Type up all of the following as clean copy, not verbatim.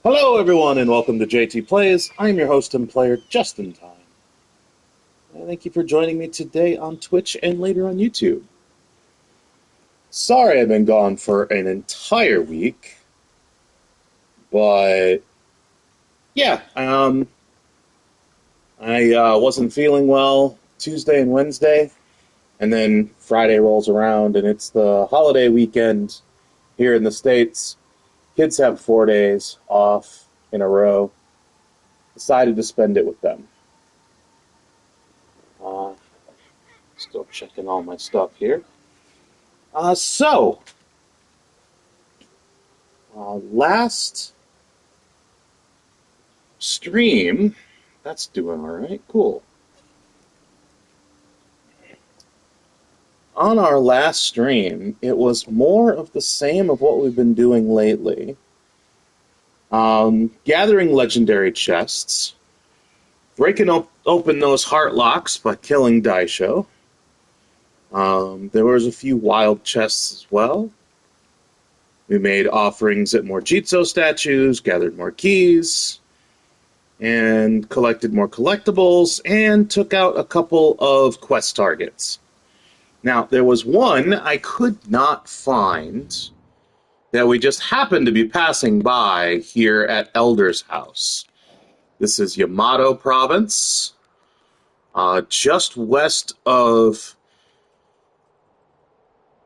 Hello everyone and welcome to JTPlays. I'm your host and player, Just in Time. And thank you for joining me today on Twitch and later on YouTube. Sorry I've been gone for an entire week, but yeah, I wasn't feeling well Tuesday and Wednesday, and then Friday rolls around and it's the holiday weekend here in the States. Kids have 4 days off in a row. Decided to spend it with them. Still checking all my stuff here. Last stream, that's doing all right. Cool. On our last stream, it was more of the same of what we've been doing lately. Gathering legendary chests, breaking open those heart locks by killing Daisho. There was a few wild chests as well. We made offerings at more Jizo statues, gathered more keys, and collected more collectibles, and took out a couple of quest targets. Now, there was one I could not find that we just happened to be passing by here at Elder's house. This is Yamato Province, just west of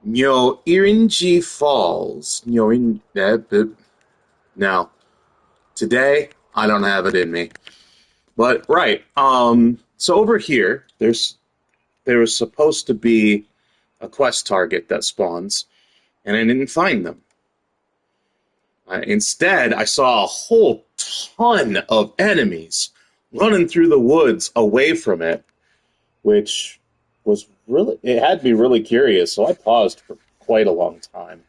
Nyoirinji Falls. Now, today, I don't have it in me. But, right, so over here, there was supposed to be a quest target that spawns, and I didn't find them. Instead, I saw a whole ton of enemies running through the woods away from it, which was really, it had me really curious, so I paused for quite a long time.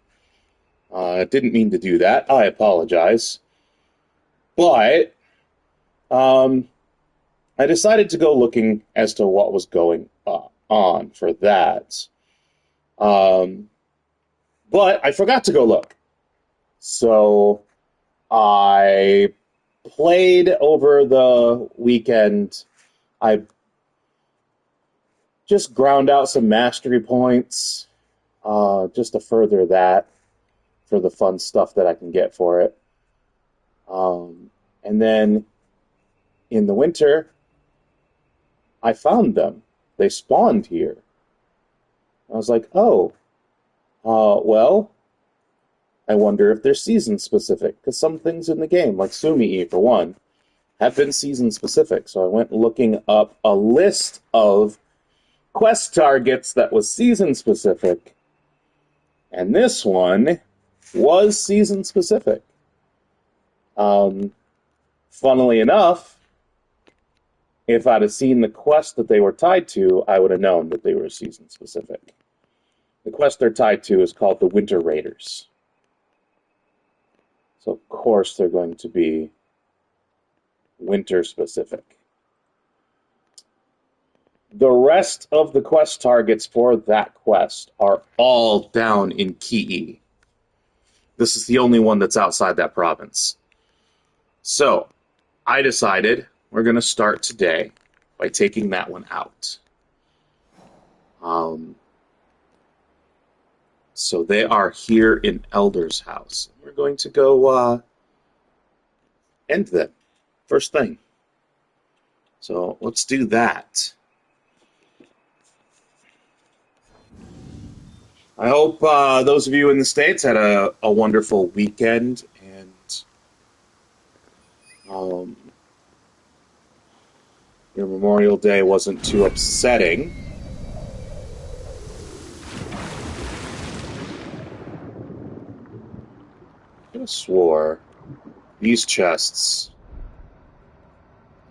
I didn't mean to do that. I apologize. But I decided to go looking as to what was going on for that. But I forgot to go look. So I played over the weekend. I just ground out some mastery points just to further that for the fun stuff that I can get for it. And then in the winter, I found them. They spawned here. I was like, oh, well, I wonder if they're season-specific, because some things in the game, like Sumi, for one, have been season-specific. So I went looking up a list of quest targets that was season-specific, and this one was season-specific. Funnily enough, if I'd have seen the quest that they were tied to, I would have known that they were season-specific. The quest they're tied to is called the Winter Raiders. So, of course, they're going to be winter-specific. The rest of the quest targets for that quest are all down in Kii. This is the only one that's outside that province. So, I decided we're going to start today by taking that one out. So they are here in Elder's house. We're going to go end them first thing. So let's do that. I hope those of you in the States had a wonderful weekend, and your Memorial Day wasn't too upsetting. I could have swore these chests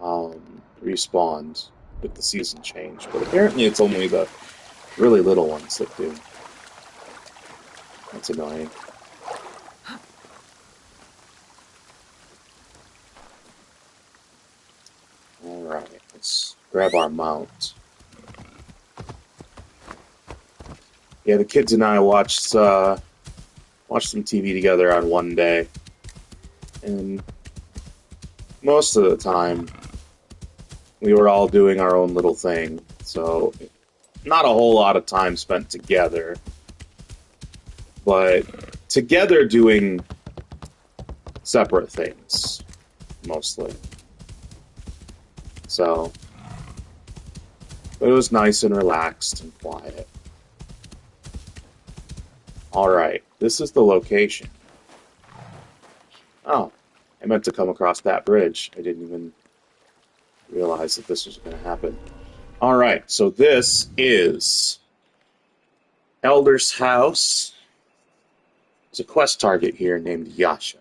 respawned with the season change, but apparently it's only the really little ones that do. That's annoying. Alright, let's grab our mount. Yeah, the kids and I watched some TV together on one day. And most of the time, we were all doing our own little thing. So, not a whole lot of time spent together. But together doing separate things, mostly. So, but it was nice and relaxed and quiet. Alright, this is the location. Oh, I meant to come across that bridge. I didn't even realize that this was going to happen. Alright, so this is Elder's house. There's a quest target here named Yasha.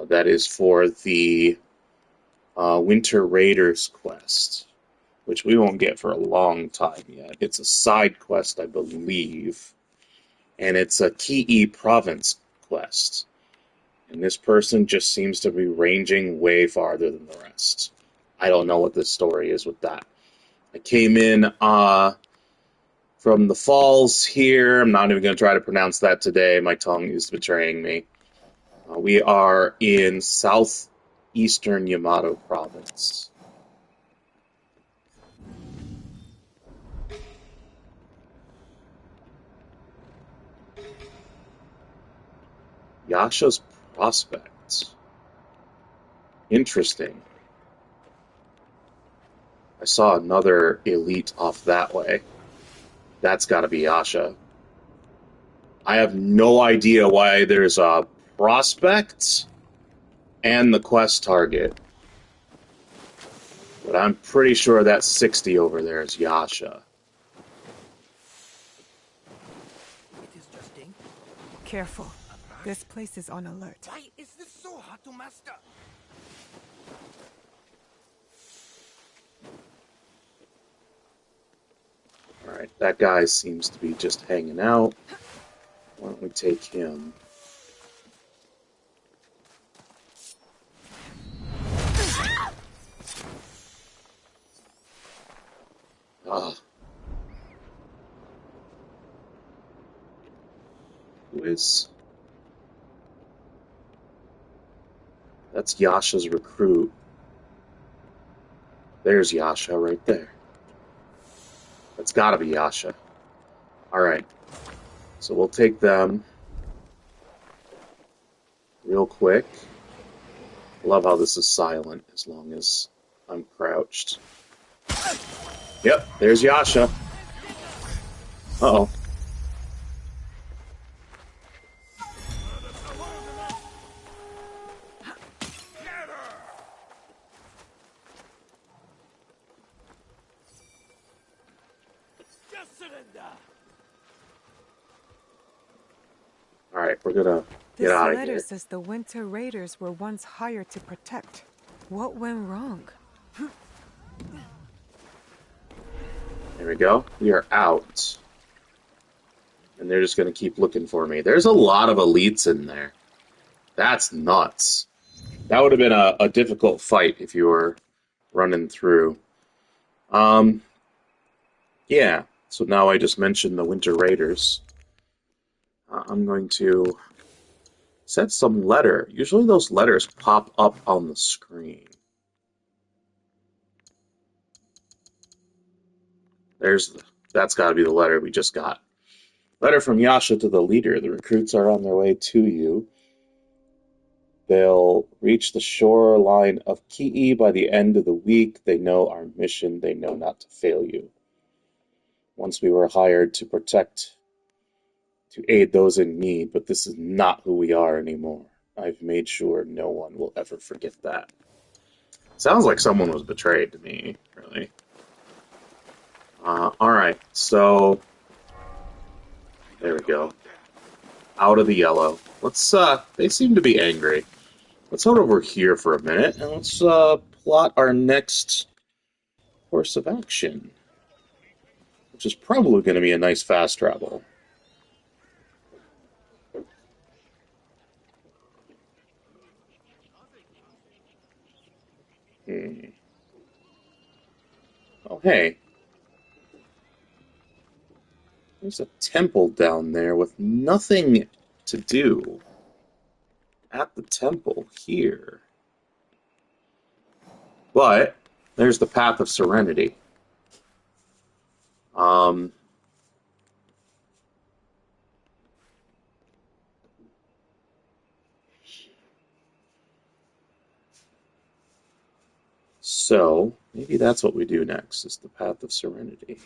That is for the Winter Raiders quest, which we won't get for a long time yet. It's a side quest, I believe, and it's a Kii Province quest. And this person just seems to be ranging way farther than the rest. I don't know what this story is with that. I came in from the falls here. I'm not even going to try to pronounce that today. My tongue is betraying me. We are in Southeastern Yamato Province. Yasha's Prospect. Interesting. I saw another elite off that way. That's got to be Yasha. I have no idea why there's a prospect and the quest target. But I'm pretty sure that 60 over there is Yasha. It is just ink. Careful. This place is on alert. Why is this so hard to master? Alright, that guy seems to be just hanging out. Why don't we take him? Ah. Who is... That's Yasha's recruit. There's Yasha right there. That's gotta be Yasha. Alright. So we'll take them real quick. Love how this is silent as long as I'm crouched. Yep, there's Yasha. Uh-oh. Alright, we're gonna get out of here. This letter says the Winter Raiders were once hired to protect. What went wrong? There we go. We are out. And they're just gonna keep looking for me. There's a lot of elites in there. That's nuts. That would have been a difficult fight if you were running through. Yeah. So now I just mentioned the Winter Raiders. I'm going to set some letter. Usually those letters pop up on the screen. That's got to be the letter we just got. Letter from Yasha to the leader. The recruits are on their way to you. They'll reach the shoreline of Kii by the end of the week. They know our mission. They know not to fail you. Once we were hired to aid those in need, but this is not who we are anymore. I've made sure no one will ever forget that. Sounds like someone was betrayed to me, really. Alright, so there we go. Out of the yellow. Let's, they seem to be angry. Let's head over here for a minute, and let's, plot our next course of action. Which is probably going to be a nice fast travel. Oh, hey. There's a temple down there with nothing to do at the temple here. But there's the Path of Serenity. So maybe that's what we do next, is the Path of Serenity.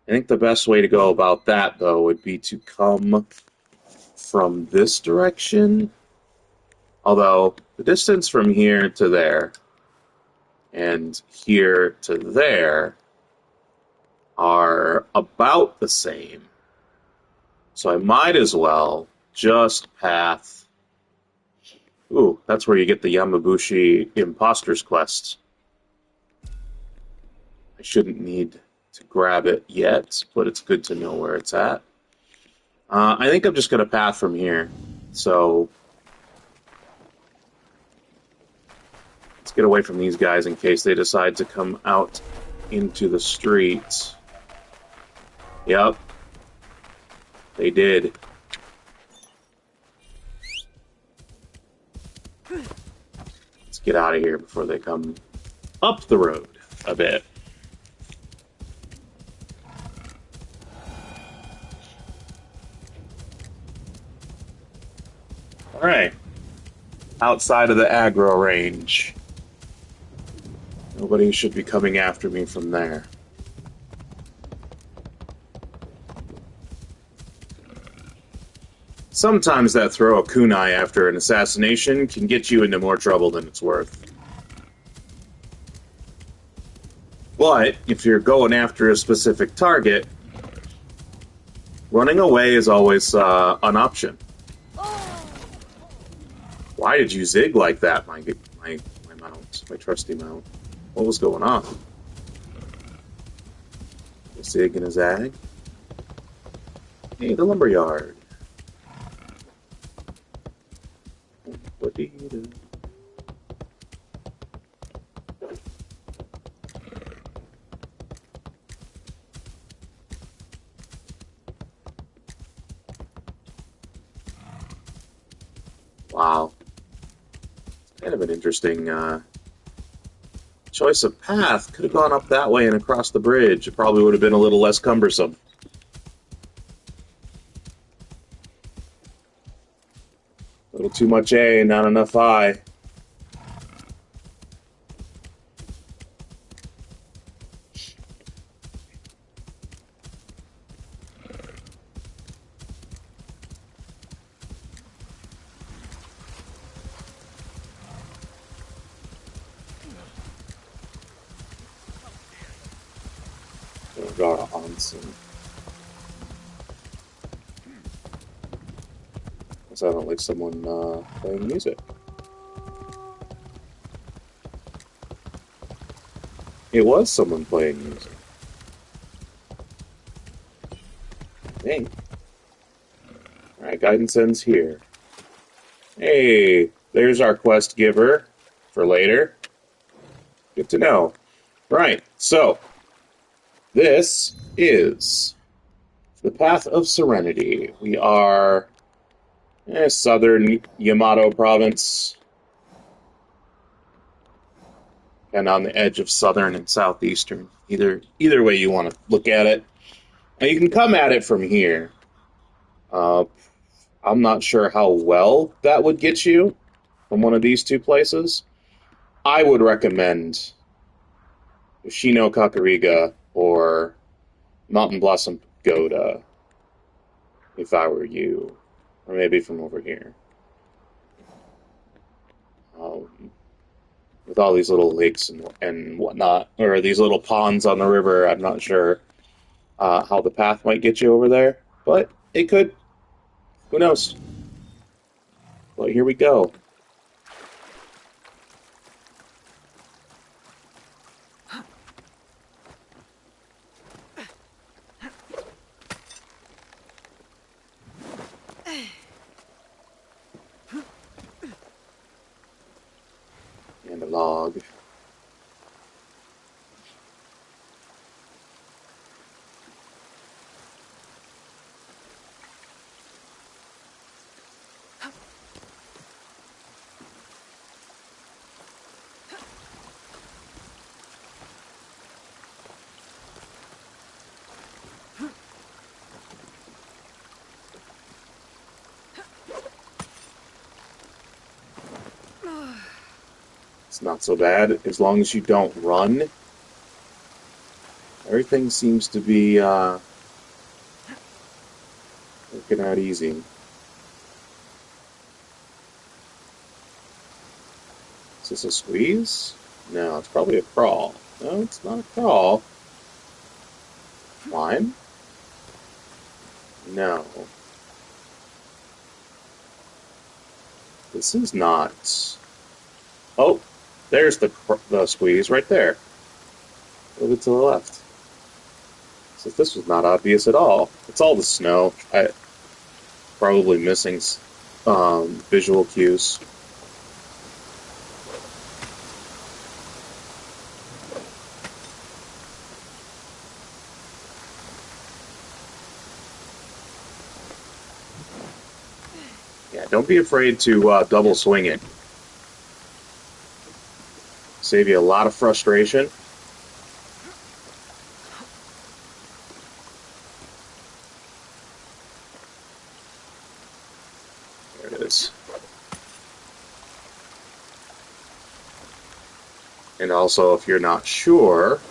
I think the best way to go about that, though, would be to come from this direction. Although, the distance from here to there and here to there are about the same. So I might as well just path... Ooh, that's where you get the Yamabushi Imposters Quest. I shouldn't need to grab it yet, but it's good to know where it's at. I think I'm just going to path from here. So let's get away from these guys in case they decide to come out into the street. Yep. They did. Let's get out of here before they come up the road a bit. Alright. Outside of the aggro range. Nobody should be coming after me from there. Sometimes that throw a kunai after an assassination can get you into more trouble than it's worth. But if you're going after a specific target, running away is always an option. Why did you zig like that, my mount, my trusty mount? What was going on? A zig and a zag? Hey, the lumberyard. What do you do? Wow. It's kind of an interesting choice of path. Could have gone up that way and across the bridge. It probably would have been a little less cumbersome. A little too much A, not enough I. Sounded like someone playing music. It was someone playing music. Hey. Alright, guidance ends here. Hey, there's our quest giver for later. Good to know. Right, so this is the Path of Serenity. We are Southern Yamato Province, and on the edge of Southern and Southeastern. Either way you want to look at it. Now you can come at it from here. I'm not sure how well that would get you from one of these two places. I would recommend Yoshino Kakurega or Mountain Blossom Pagoda if I were you. Or maybe from over here. With all these little lakes and whatnot, or these little ponds on the river, I'm not sure how the path might get you over there, but it could. Who knows? Well, here we go. And a log. It's not so bad as long as you don't run. Everything seems to be working out easy. Is this a squeeze? No, it's probably a crawl. No, it's not a crawl. Climb? No. This is not... Oh, there's the squeeze right there. A little bit to the left. So this was not obvious at all. It's all the snow. Probably missing visual cues. Yeah, don't be afraid to double swing it. Save you a lot of frustration. There it is. And also, if you're not sure,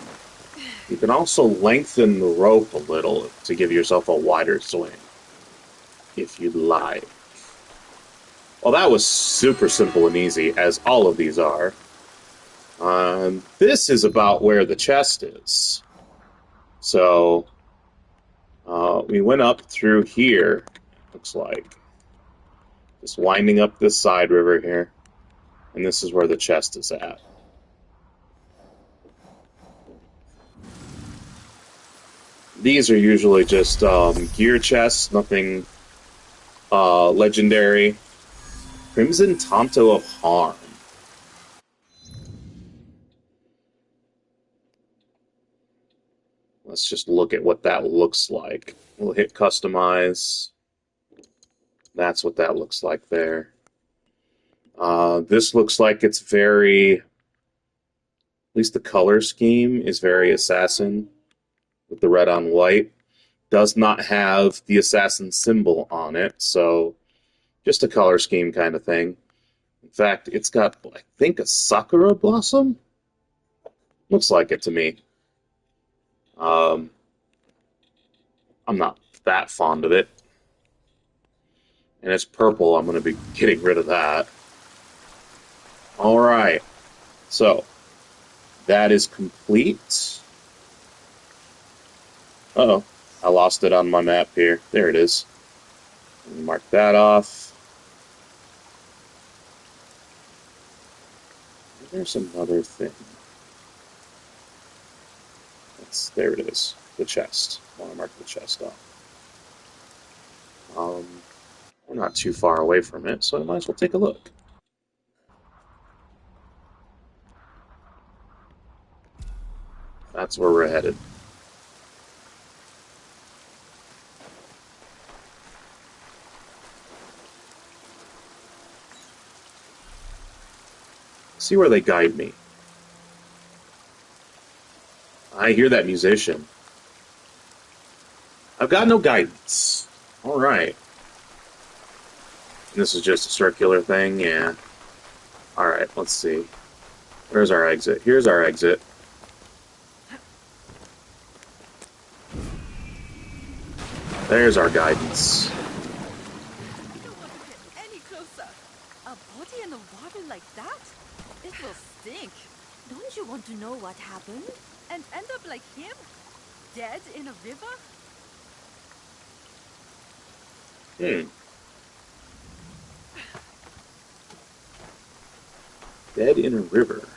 you can also lengthen the rope a little to give yourself a wider swing, if you'd like. Well, that was super simple and easy, as all of these are. This is about where the chest is. So, we went up through here, looks like. Just winding up this side river here. And this is where the chest is at. These are usually just gear chests, nothing legendary. Crimson Tanto of Harm. Let's just look at what that looks like. We'll hit customize. That's what that looks like there. This looks like it's very... At least the color scheme is very assassin, with the red on white. Does not have the assassin symbol on it, so just a color scheme kind of thing. In fact, it's got, I think, a sakura blossom? Looks like it to me. I'm not that fond of it. And it's purple, I'm going to be getting rid of that. Alright, so that is complete. Uh-oh, I lost it on my map here. There it is. Mark that off. There's another thing. There it is. The chest. I want to mark the chest off. We're not too far away from it, so I might as well take a look. That's where we're headed. See where they guide me. I hear that musician. I've got no guidance. Alright. This is just a circular thing, yeah. Alright, let's see. Where's our exit? Here's our exit. There's our guidance. You don't want to get any closer. A body in the water like that? It will stink. Don't you want to know what happened? And end up like him? Dead in a river? Dead in a river.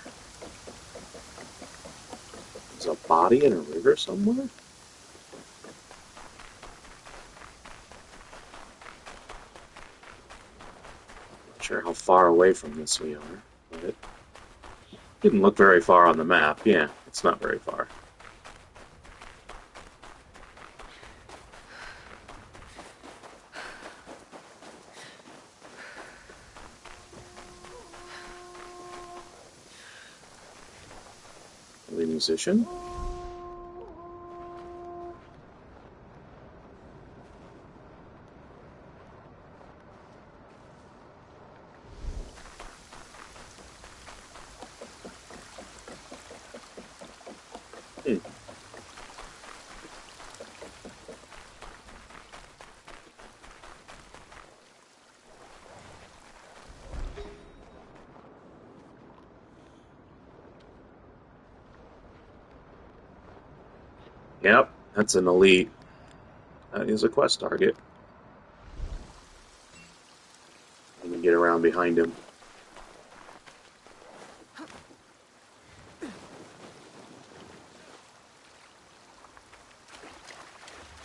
There's a body in a river somewhere? Not sure how far away from this we are, but it didn't look very far on the map. Yeah, it's not very far. The musician? Yep, that's an elite. That is a quest target. I can get around behind him.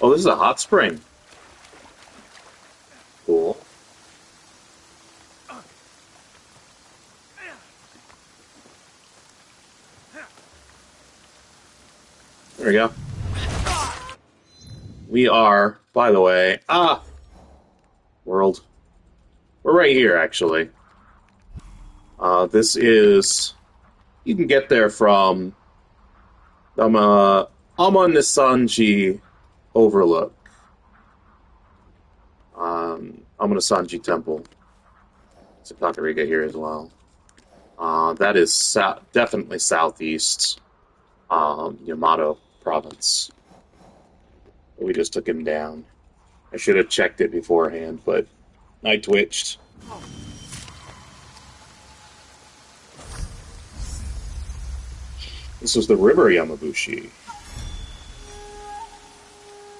Oh, this is a hot spring. Cool. There we go. We are, by the way, world. We're right here, actually. This is, you can get there from Ominesanji Overlook. Ominesanji Temple. It's a Kakurega here as well. That is definitely Southeast Yamato Province. We just took him down. I should have checked it beforehand, but I twitched. This was the River Yamabushi.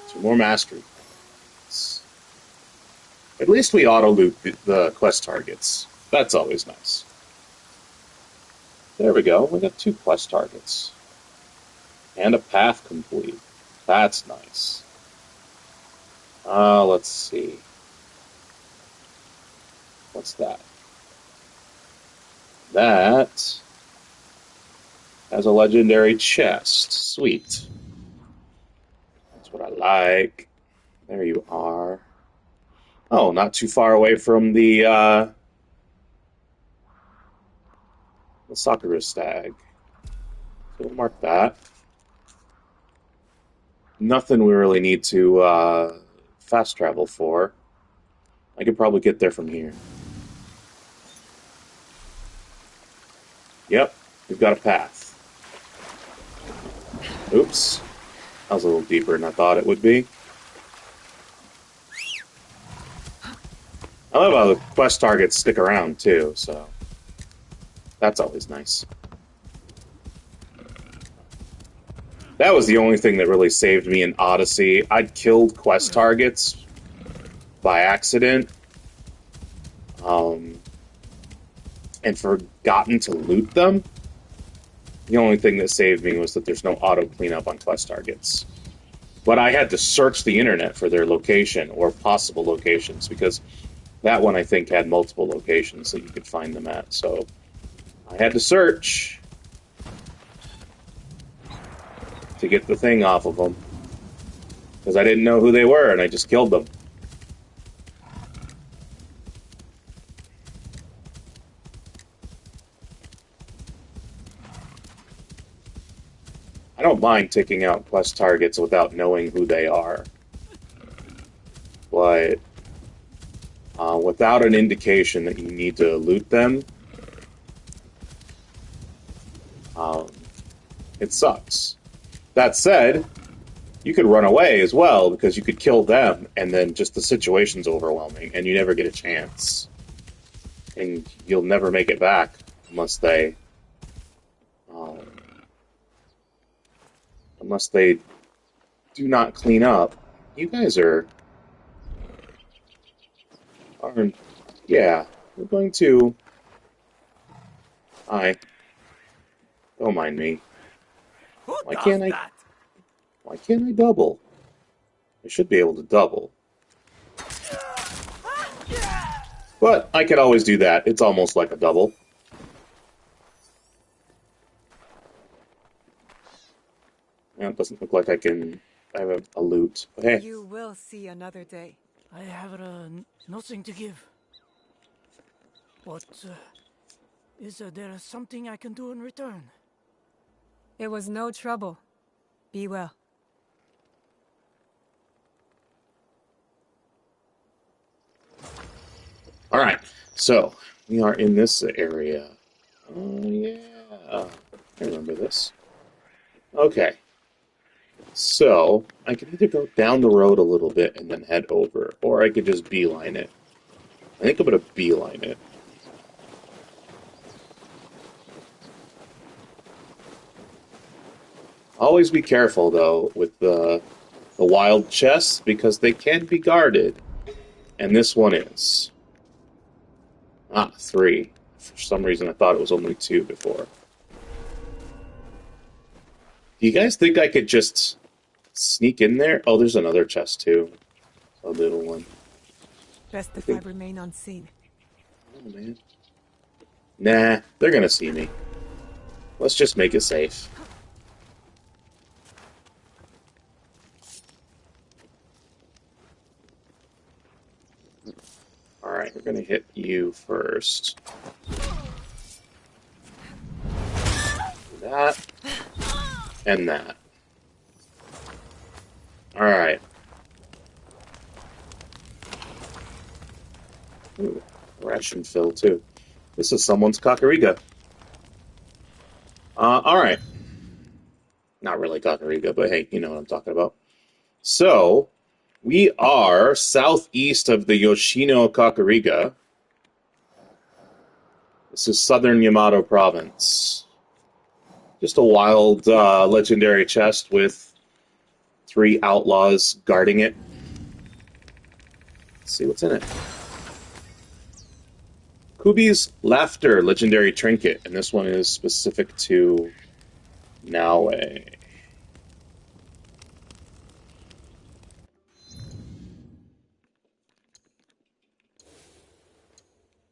So more mastery points. At least we auto-loot the quest targets. That's always nice. There we go. We got 2 quest targets. And a path complete. That's nice. Let's see. What's that? That has a legendary chest. Sweet. That's what I like. There you are. Oh, not too far away from the Sakura stag. So we'll mark that. Nothing we really need to fast travel for. I could probably get there from here. Yep, we've got a path. Oops. That was a little deeper than I thought it would be. I love how the quest targets stick around, too, so that's always nice. That was the only thing that really saved me in Odyssey. I'd killed quest targets by accident, and forgotten to loot them. The only thing that saved me was that there's no auto cleanup on quest targets. But I had to search the internet for their location or possible locations, because that one I think had multiple locations that you could find them at. So I had to search to get the thing off of them, because I didn't know who they were, and I just killed them. I don't mind taking out quest targets without knowing who they are, but without an indication that you need to loot them, it sucks. That said, you could run away as well, because you could kill them, and then just the situation's overwhelming, and you never get a chance. And you'll never make it back unless they do not clean up. You guys aren't. Yeah, we're going to. Hi. Don't mind me. Why can't I? Why can't I double? I should be able to double. But I could always do that. It's almost like a double. Yeah, it doesn't look like I have a loot. But hey. You will see another day. I have nothing to give. What, is there something I can do in return? It was no trouble. Be well. Alright, so we are in this area. Oh, yeah. I remember this. Okay. So, I can either go down the road a little bit and then head over, or I could just beeline it. I think I'm going to beeline it. Always be careful, though, with the wild chests, because they can be guarded. And this one is. Ah, 3. For some reason, I thought it was only 2 before. Do you guys think I could just sneak in there? Oh, there's another chest, too. A little one. Best if I remain unseen. Oh, man. Nah, they're gonna see me. Let's just make it safe. Alright, we're gonna hit you first. That. And that. Alright. Ooh, ration fill, too. This is someone's Kakurega. Alright. Not really Kakurega, but hey, you know what I'm talking about. So, we are southeast of the Yoshino Kakurega. This is Southern Yamato Province. Just a wild, legendary chest with 3 outlaws guarding it. Let's see what's in it. Okubi's Laughter, legendary trinket, and this one is specific to Naue.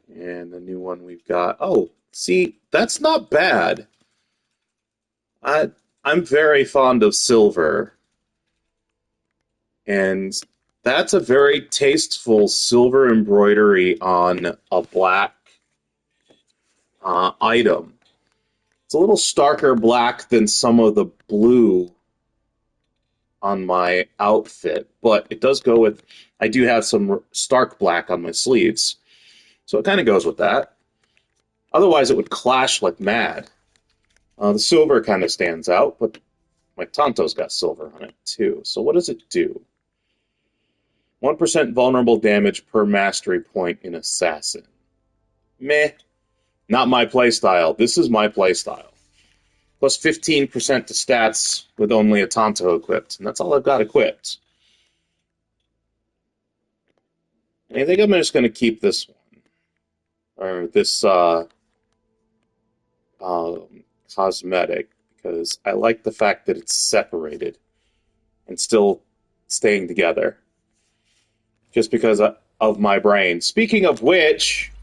And the new one we've got... Oh, see, that's not bad. I'm very fond of silver. And that's a very tasteful silver embroidery on a black item. It's a little starker black than some of the blue on my outfit, but it does go with... I do have some stark black on my sleeves, so it kind of goes with that. Otherwise, it would clash like mad. The silver kind of stands out, but my Tanto's got silver on it too. So what does it do? 1% vulnerable damage per mastery point in Assassin. Meh. Not my playstyle. This is my playstyle. Plus 15% to stats with only a Tanto equipped. And that's all I've got equipped. I think I'm just going to keep this one. Or this cosmetic. Because I like the fact that it's separated. And still staying together. Just because of my brain. Speaking of which...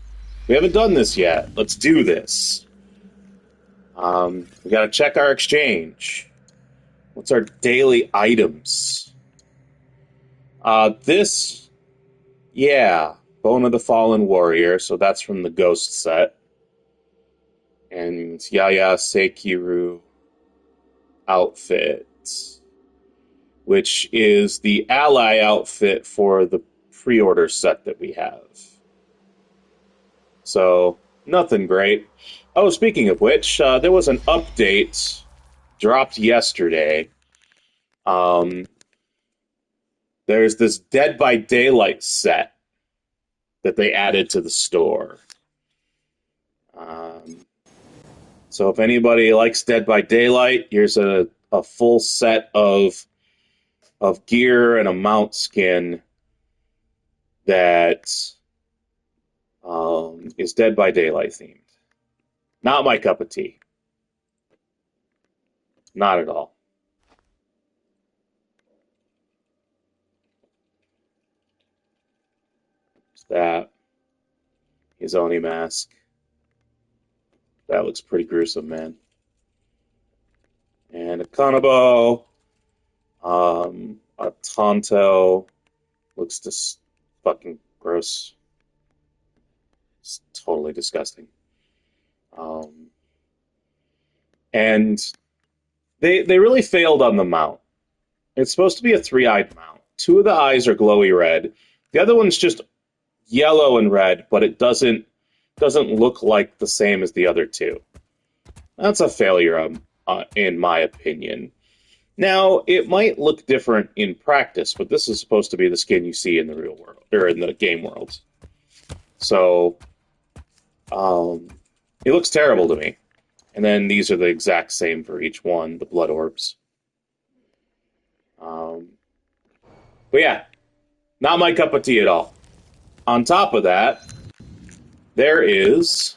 We haven't done this yet. Let's do this. We gotta check our exchange. What's our daily items? This, yeah, Bone of the Fallen Warrior, so that's from the Ghost set. And Yaya Seikiru outfit, which is the ally outfit for the pre-order set that we have. So, nothing great. Oh, speaking of which, there was an update dropped yesterday. There's this Dead by Daylight set that they added to the store. So if anybody likes Dead by Daylight, here's a full set of gear and a mount skin that is Dead by Daylight themed. Not my cup of tea. Not at all. There's that. His Oni mask. That looks pretty gruesome, man. And a Kanabo. A Tonto. Looks just fucking gross. It's totally disgusting. And they really failed on the mount. It's supposed to be a 3-eyed mount. 2 of the eyes are glowy red. The other one's just yellow and red, but it doesn't look like the same as the other 2. That's a failure, in my opinion. Now, it might look different in practice, but this is supposed to be the skin you see in the real world, or in the game world. So, it looks terrible to me. And then these are the exact same for each one, the blood orbs. But yeah, not my cup of tea at all. On top of that, there is...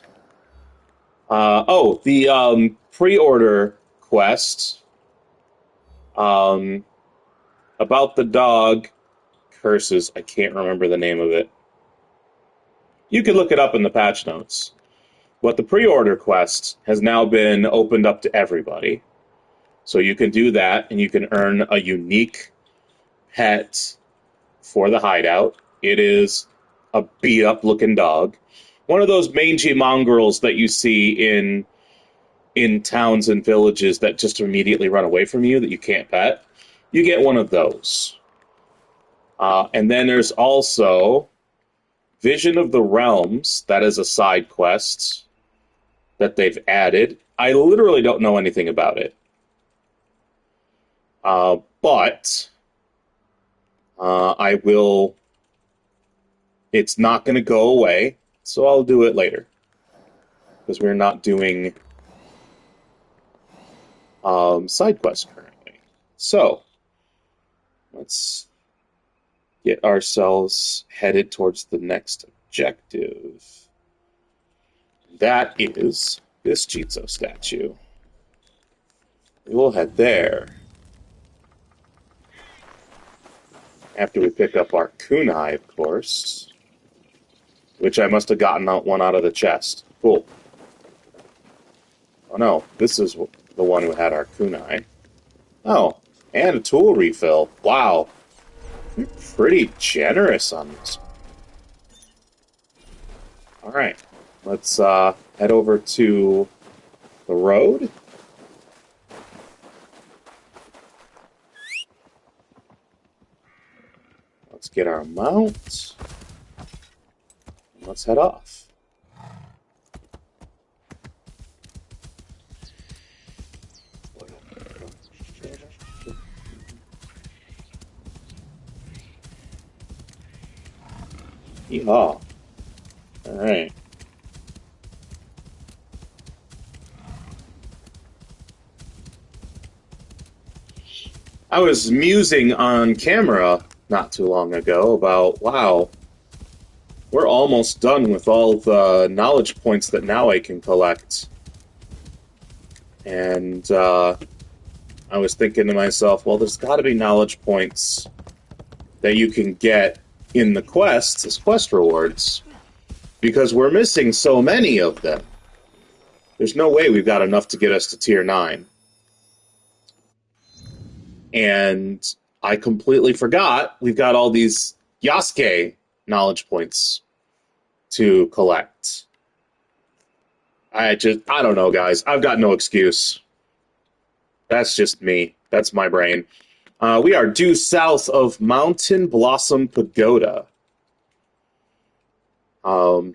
the pre-order quest about the dog curses. I can't remember the name of it. You can look it up in the patch notes. But the pre-order quest has now been opened up to everybody. So you can do that, and you can earn a unique pet for the hideout. It is a beat-up looking dog. One of those mangy mongrels that you see in towns and villages that just immediately run away from you that you can't pet. You get one of those. And then there's also Vision of the Realms. That is a side quest that they've added. I literally don't know anything about it. But I will... It's not going to go away, so I'll do it later. Because we're not doing side quests currently. So, let's get ourselves headed towards the next objective. That is this Jizo statue. We will head there after we pick up our kunai, of course, which I must have gotten one out of the chest. Cool. Oh no, this is the one who had our kunai. Oh, and a tool refill. Wow. You're pretty generous on this. Alright, let's head over to the road. Let's get our mount. And let's head off. Yeehaw. Alright. I was musing on camera not too long ago about, wow, we're almost done with all the knowledge points that now I can collect. And I was thinking to myself, well, there's got to be knowledge points that you can get in the quests as quest rewards, because we're missing so many of them. There's no way we've got enough to get us to tier 9. And I completely forgot we've got all these Yasuke knowledge points to collect. I don't know, guys. I've got no excuse. That's just me. That's my brain. We are due south of Mountain Blossom Pagoda.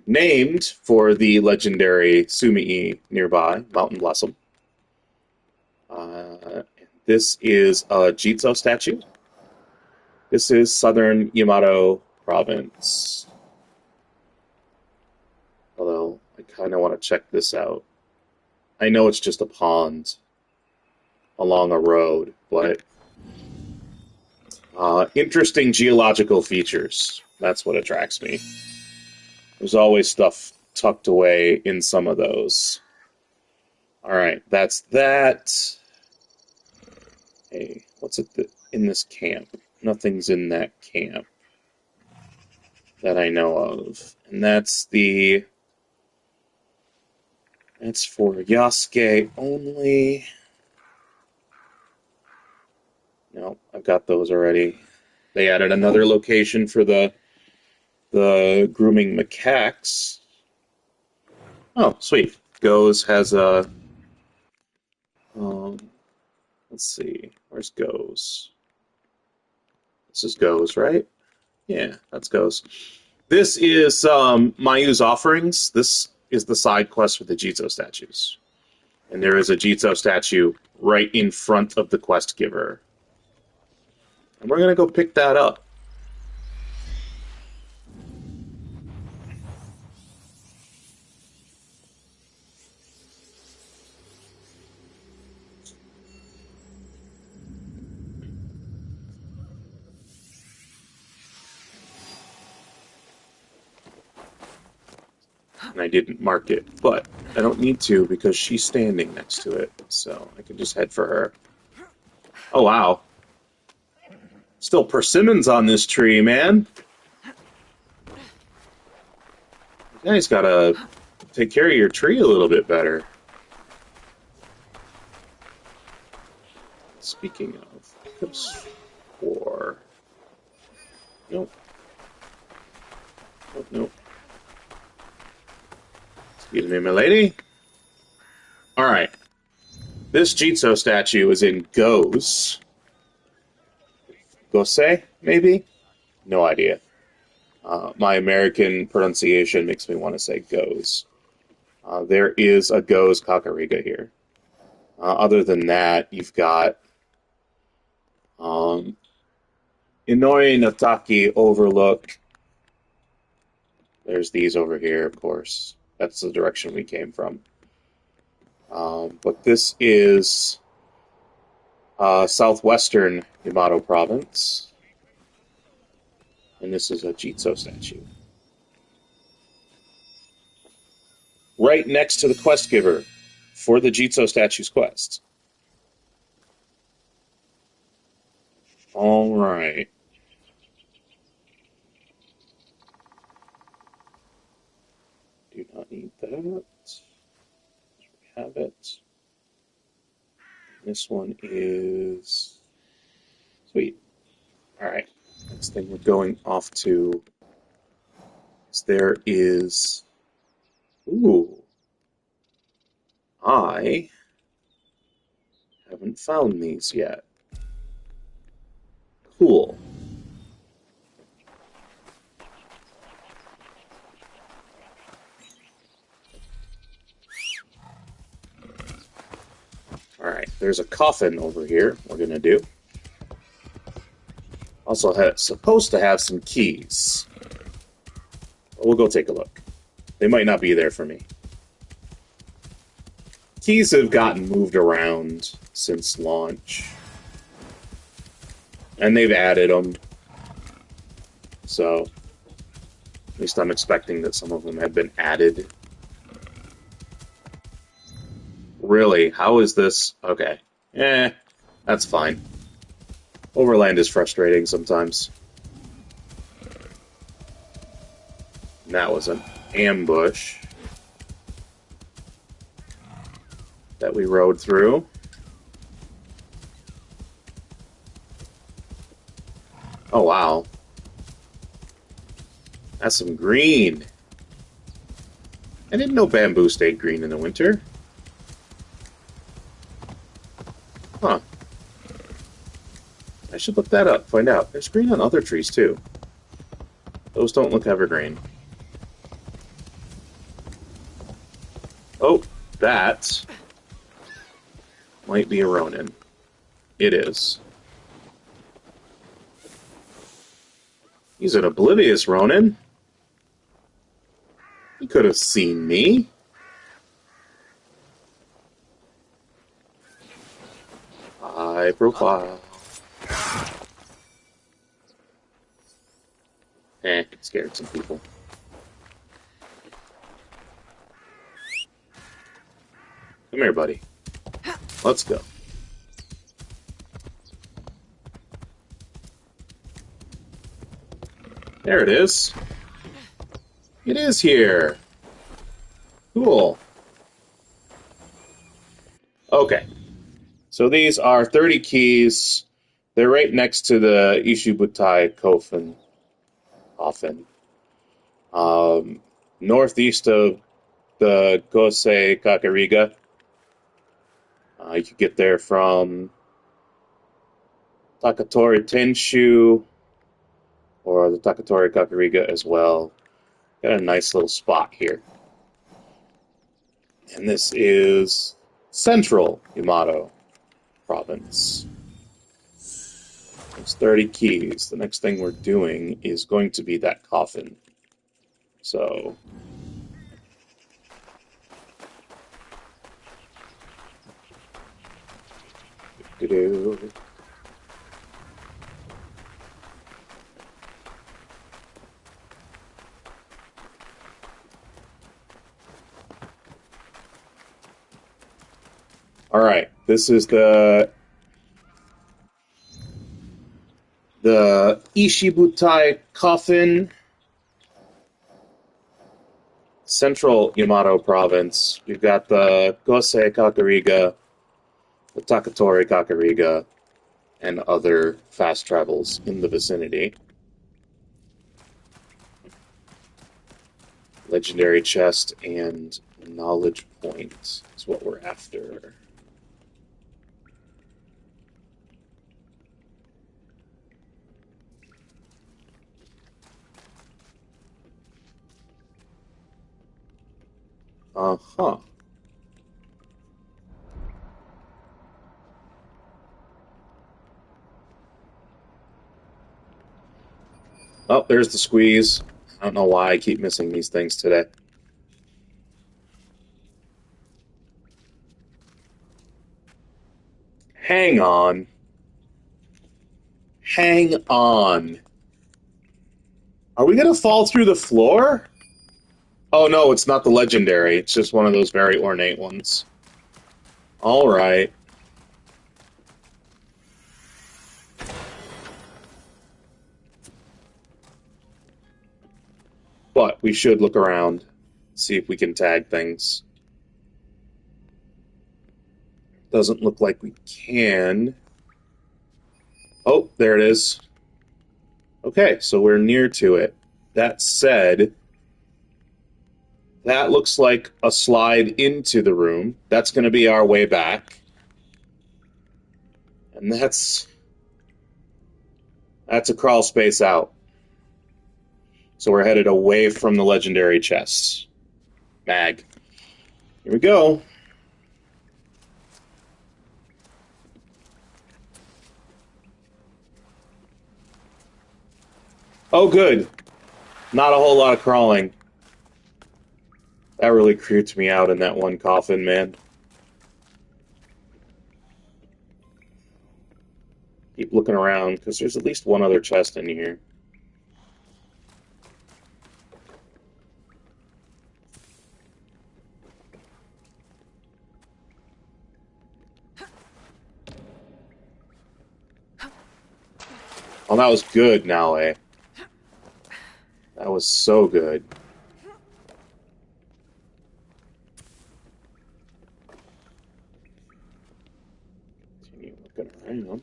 Named for the legendary Sumii nearby, Mountain Blossom. This is a Jizo statue. This is Southern Yamato Province. Although, I kind of want to check this out. I know it's just a pond along a road, but interesting geological features. That's what attracts me. There's always stuff tucked away in some of those. Alright, that's that. Hey, what's in this camp? Nothing's in that camp that I know of. And that's for Yasuke only. No, I've got those already. They added another location for the grooming macaques. Oh, sweet. Gose has a... let's see. Where's Gose? This is Gose, right? Yeah, that's Gose. This is Mayu's offerings. This is the side quest for the Jizo statues. And there is a Jizo statue right in front of the quest giver. And we're going to go pick that up. And I didn't mark it, but I don't need to because she's standing next to it, so I can just head for her. Oh, wow. Still persimmons on this tree, man. You guys gotta take care of your tree a little bit better. Speaking of, oops, four. Nope. Nope, nope. Excuse me, my lady. Alright. This Jizo statue is in Gose. Gose, maybe? No idea. My American pronunciation makes me want to say Gose. There is a Gose Kakurega here. Other than that, you've got Nyoirinji Overlook. There's these over here, of course. That's the direction we came from. But this is Southwestern Yamato Province. And this is a Jizo statue. Right next to the quest giver for the Jizo statue's quest. All right. Do not need that. We have it. This one is sweet. All right. Next thing we're going off to is there is. Ooh. I haven't found these yet. Cool. Alright, there's a coffin over here we're going to do. Also supposed to have some keys. But we'll go take a look. They might not be there for me. Keys have gotten moved around since launch. And they've added them. So, at least I'm expecting that some of them have been added. Really? How is this? Okay. That's fine. Overland is frustrating sometimes. And that was an ambush that we rode through. Oh, wow. That's some green. I didn't know bamboo stayed green in the winter. Huh. I should look that up, find out. There's green on other trees, too. Those don't look evergreen. Oh, that might be a Ronin. It is. He's an oblivious Ronin. He could have seen me. High profile. Scared some people. Come here, buddy. Let's go. There it is. It is here. Cool. Okay. So these are 30 keys. They're right next to the Ishibutai Kofun. Often. Northeast of the Gose Kakurega. You could get there from Takatori Tenshu or the Takatori Kakurega as well. Got a nice little spot here. And this is Central Yamato Province. It's 30 keys. The next thing we're doing is going to be that coffin. So... Alright, this is the Ishibutai Kofun, Central Yamato Province. We've got the Gose Kakurega, the Takatori Kakurega, and other fast travels in the vicinity. Legendary chest and knowledge point is what we're after. Uh-huh. Oh, there's the squeeze. I don't know why I keep missing these things today. Hang on. Hang on. Are we gonna fall through the floor? Oh no, it's not the legendary. It's just one of those very ornate ones. Alright. But we should look around, see if we can tag things. Doesn't look like we can. Oh, there it is. Okay, so we're near to it. That said, that looks like a slide into the room. That's going to be our way back. And that's a crawl space out. So we're headed away from the legendary chests. Mag. Here we go. Oh, good. Not a whole lot of crawling. That really creeped me out in that one coffin, man. Keep looking around, because there's at least one other chest in here. Oh, that was good, Naue. That was so good. Continue looking around.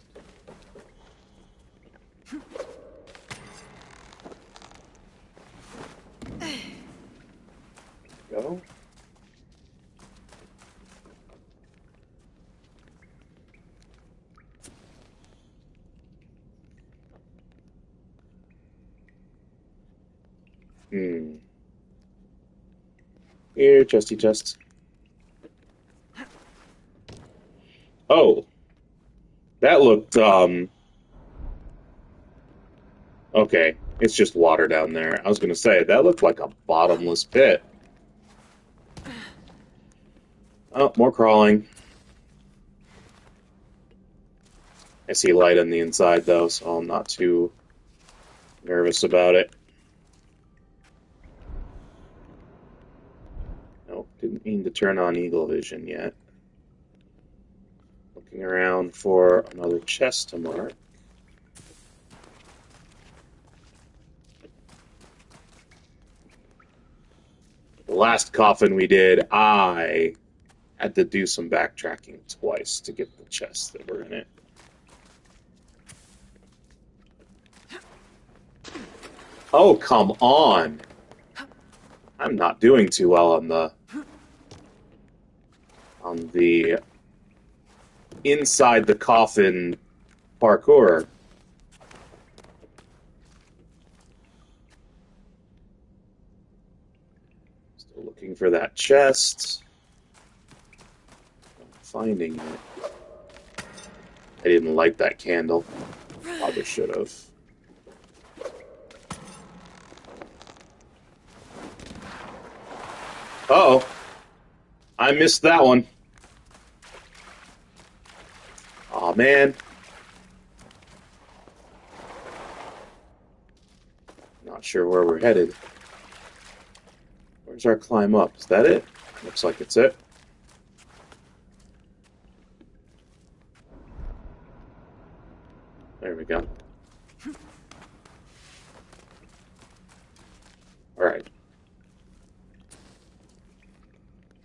Go. Here, chesty chests. Oh. That looked, okay, it's just water down there. I was gonna say, that looked like a bottomless pit. Oh, more crawling. I see light on the inside, though, so I'm not too nervous about it. Nope, didn't mean to turn on Eagle Vision yet. Looking around for another chest to mark. The last coffin we did, I had to do some backtracking twice to get the chests that were in it. Oh, come on! I'm not doing too well on the inside the coffin parkour. Still looking for that chest. Not finding it. I didn't light that candle. Probably should have. Uh-oh. I missed that one. Aw, man. Not sure where we're headed. Where's our climb up? Is that it? Looks like it's it. There we go. Alright.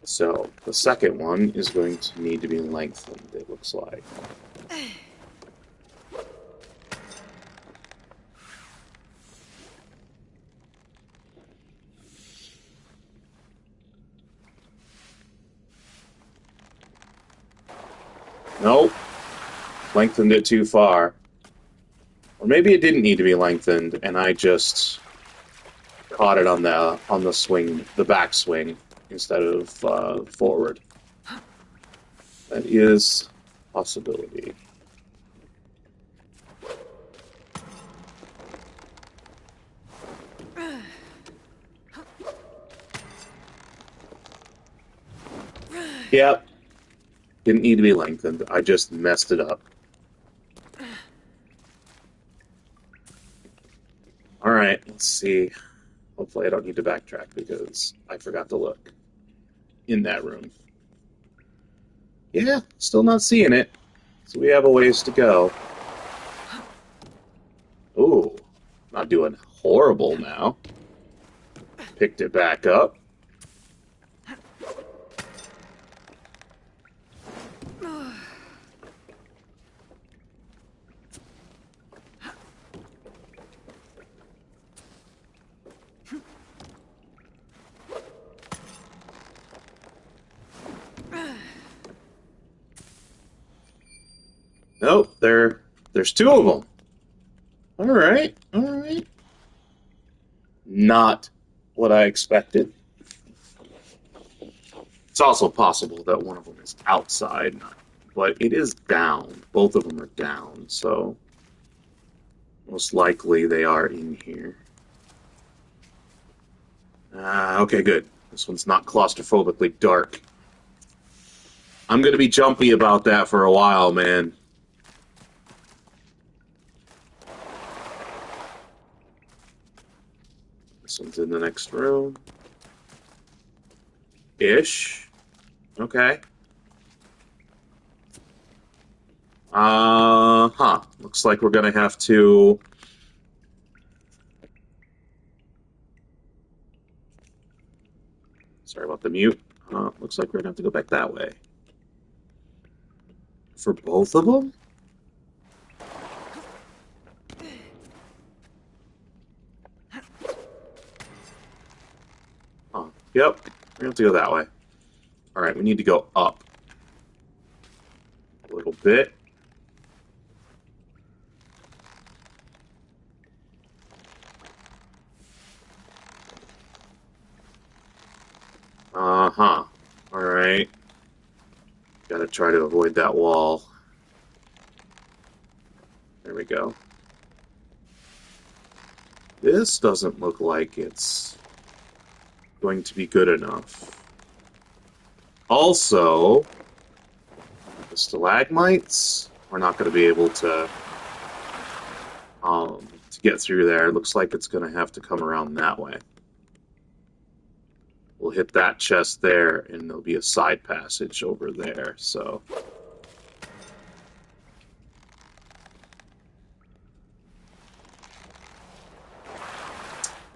So, the second one is going to need to be lengthened, it looks like. Nope. Lengthened it too far. Or maybe it didn't need to be lengthened, and I just caught it on the swing, the backswing, instead of forward. That is a possibility. Yep. Didn't need to be lengthened. I just messed it up. Alright, let's see. Hopefully I don't need to backtrack because I forgot to look in that room. Yeah, still not seeing it. So we have a ways to go. Ooh, not doing horrible now. Picked it back up. Nope, there's two of them. Alright, alright. Not what I expected. It's also possible that one of them is outside, but it is down. Both of them are down, so most likely they are in here. Okay, good. This one's not claustrophobically dark. I'm going to be jumpy about that for a while, man. This one's in the next room. Ish. Okay. Looks like we're going to have to... Sorry about the mute. Looks like we're going to have to go back that way. For both of them? Oh, yep. We're going to have to go that way. Alright, we need to go up. A little bit. Alright. Gotta try to avoid that wall. There we go. This doesn't look like it's going to be good enough. Also, the stalagmites, we're not going to be able to get through there. It looks like it's going to have to come around that way. We'll hit that chest there, and there'll be a side passage over there, so...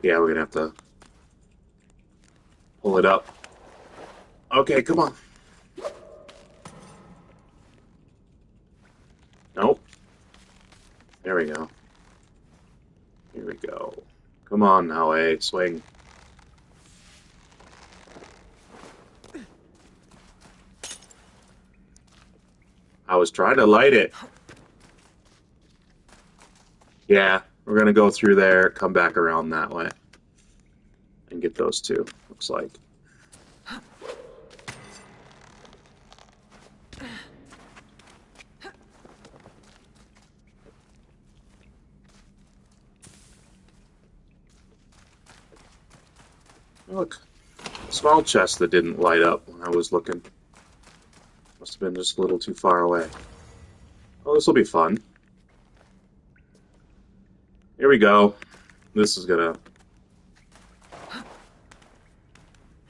Yeah, we're gonna have to pull it up. Okay, come on. Nope. There we go. Here we go. Come on now, swing. I was trying to light it. Yeah, we're going to go through there, come back around that way. And get those two, looks like. Look, small chest that didn't light up when I was looking. Must have been just a little too far away. Oh, this will be fun. Here we go. This is gonna...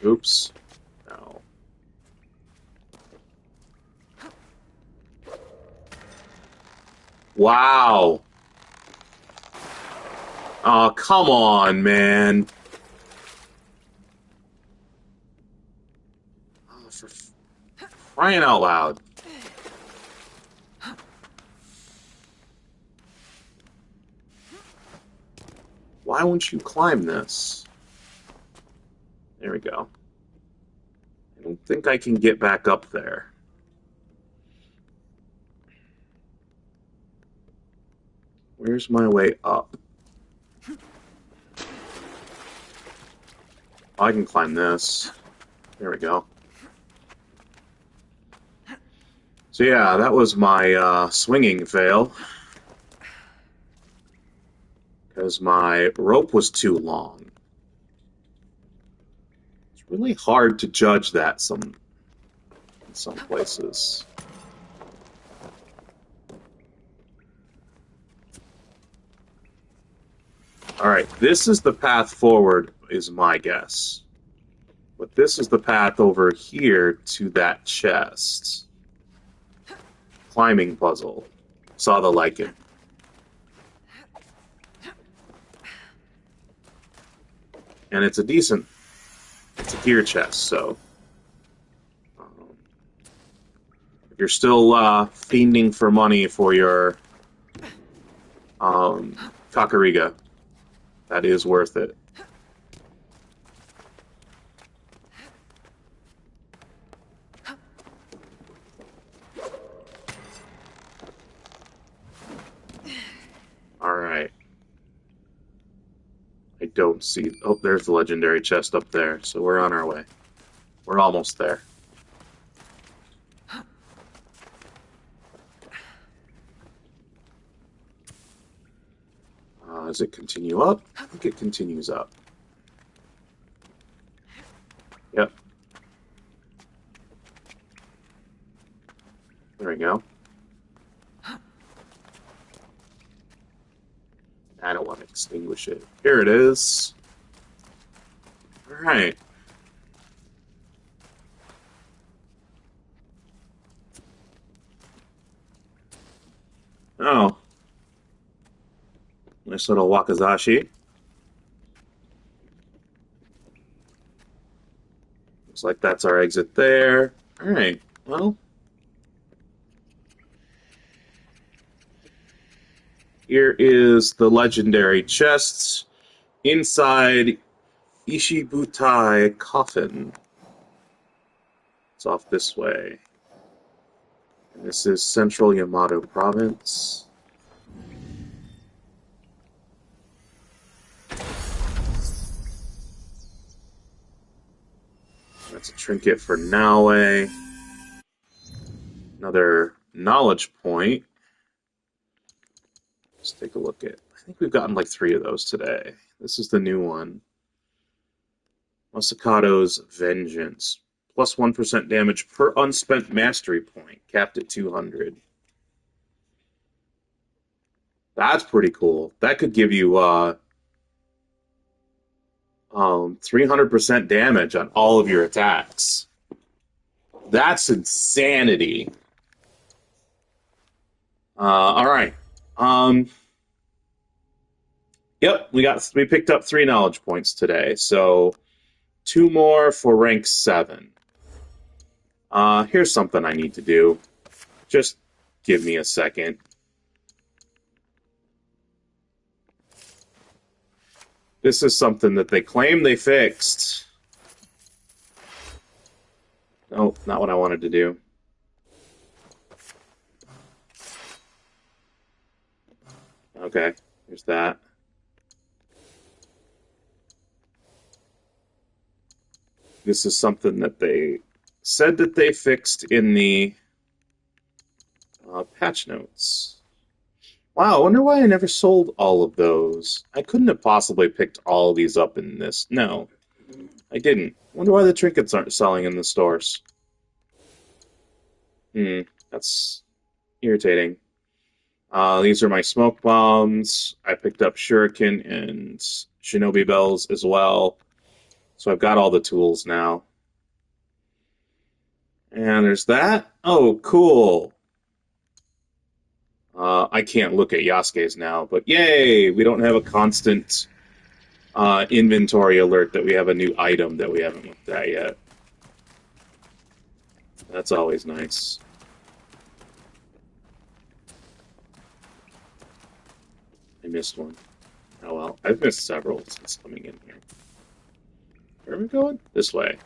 Oops. No. Wow. Oh, come on, man. Oh, for crying out loud. Why won't you climb this? There we go. I don't think I can get back up there. Where's my way up? Oh, I can climb this. There we go. So yeah, that was my swinging fail. Because my rope was too long. It's really hard to judge that in some places. Alright, this is the path forward, is my guess. But this is the path over here to that chest. Climbing puzzle. Saw the lichen. And it's a gear chest, so if you're still fiending for money for your Kakurega, that is worth it. Alright. I don't see... Oh, there's the legendary chest up there, so we're on our way. We're almost there. Does it continue up? I think it continues up. Yep. There we go. I don't want to extinguish it. Here it is. Alright. Oh. Nice little wakizashi. Looks like that's our exit there. Alright, well. Here is the legendary chests inside Ishibutai Kofun. It's off this way. And this is Central Yamato Province. That's a trinket for Naue. Another knowledge point. Let's take a look at... I think we've gotten like 3 of those today. This is the new one. Masakado's Vengeance. Plus 1% damage per unspent mastery point. Capped at 200. That's pretty cool. That could give you 300% damage on all of your attacks. That's insanity. Alright. Yep, we picked up 3 knowledge points today, so 2 more for rank 7. Here's something I need to do. Just give me a second. This is something that they claim they fixed. No, not what I wanted to do. Okay, here's that. This is something that they said that they fixed in the patch notes. Wow, I wonder why I never sold all of those. I couldn't have possibly picked all of these up in this. No, I didn't. I wonder why the trinkets aren't selling in the stores. That's irritating. These are my smoke bombs. I picked up shuriken and shinobi bells as well. So I've got all the tools now. And there's that. Oh, cool. I can't look at Yasuke's now, but yay! We don't have a constant inventory alert that we have a new item that we haven't looked at yet. That's always nice. I missed one. Oh well, I've missed several since coming in here. Where are we going? This way.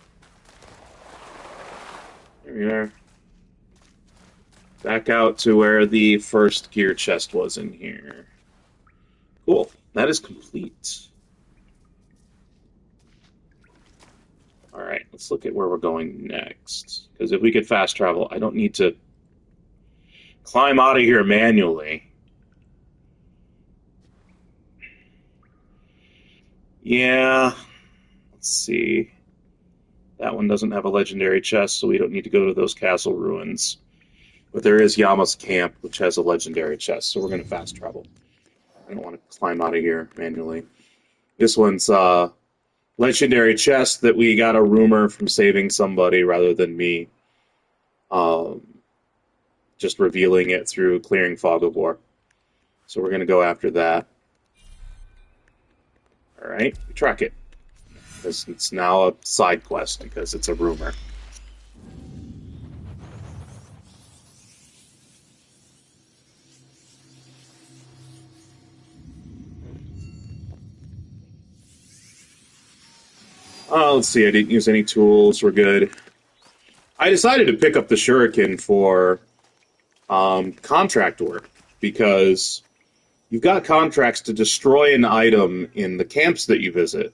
There we are. Back out to where the first gear chest was in here. Cool. That is complete. Alright, let's look at where we're going next. Because if we could fast travel, I don't need to climb out of here manually. Yeah. Let's see. That one doesn't have a legendary chest, so we don't need to go to those castle ruins. But there is Yama's camp, which has a legendary chest, so we're going to fast travel. I don't want to climb out of here manually. This one's legendary chest that we got a rumor from saving somebody rather than me. Just revealing it through clearing Fog of War. So we're going to go after that. Alright, we track it. Because it's now a side quest, because it's a rumor. Let's see, I didn't use any tools, we're good. I decided to pick up the shuriken for contract work, because you've got contracts to destroy an item in the camps that you visit.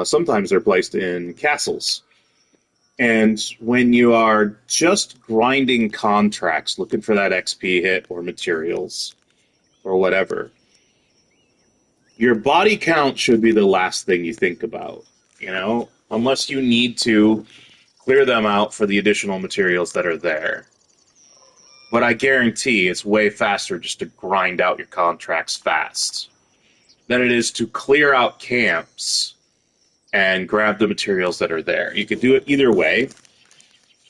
Sometimes they're placed in castles. And when you are just grinding contracts, looking for that XP hit or materials or whatever, your body count should be the last thing you think about, you know? Unless you need to clear them out for the additional materials that are there. But I guarantee it's way faster just to grind out your contracts fast than it is to clear out camps and grab the materials that are there. You could do it either way,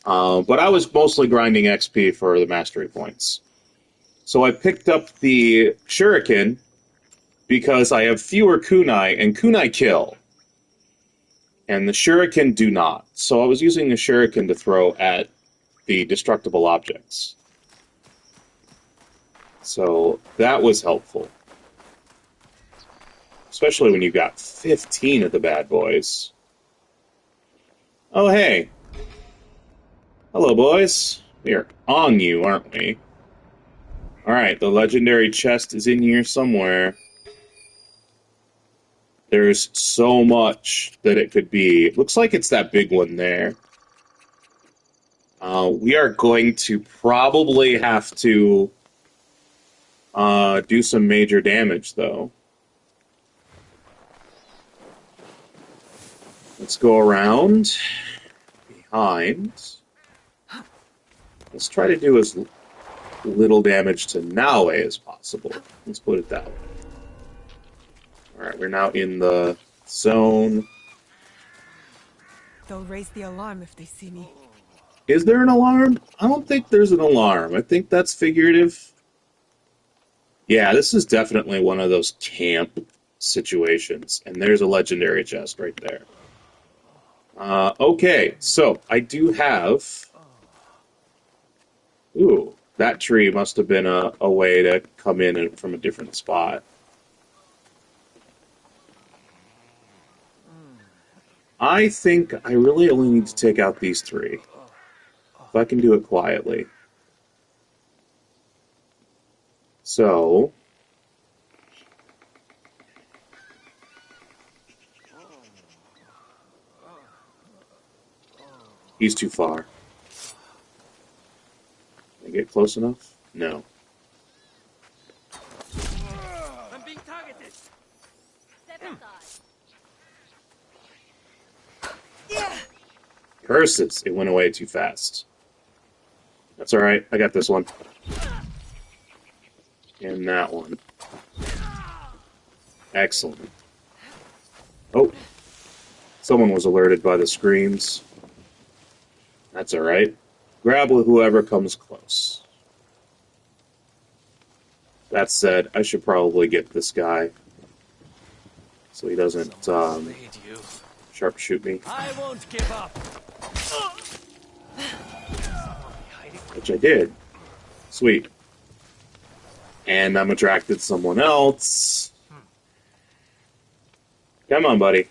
but I was mostly grinding XP for the mastery points. So I picked up the shuriken because I have fewer kunai, and kunai kill. And the shuriken do not. So I was using the shuriken to throw at the destructible objects. So that was helpful. Especially when you got 15 of the bad boys. Oh, hey. Hello, boys. We are on you, aren't we? Alright, the legendary chest is in here somewhere. There's so much that it could be. It looks like it's that big one there. We are going to probably have to do some major damage, though. Let's go around behind. Let's try to do as little damage to Naue as possible. Let's put it that way. Alright, we're now in the zone. They'll raise the alarm if they see me. Is there an alarm? I don't think there's an alarm. I think that's figurative. Yeah, this is definitely one of those camp situations. And there's a legendary chest right there. Okay, so I do have... Ooh, that tree must have been a way to come in from a different spot. I think I really only need to take out these three. If I can do it quietly. So... He's too far. Can I get close enough? No. I'm being targeted. Step aside. Curses! It went away too fast. That's alright, I got this one. And that one. Excellent. Oh. Someone was alerted by the screams. That's alright. Grab with whoever comes close. That said, I should probably get this guy so he doesn't sharpshoot me. I won't give up. Which I did. Sweet. And I'm attracted to someone else. Come on, buddy.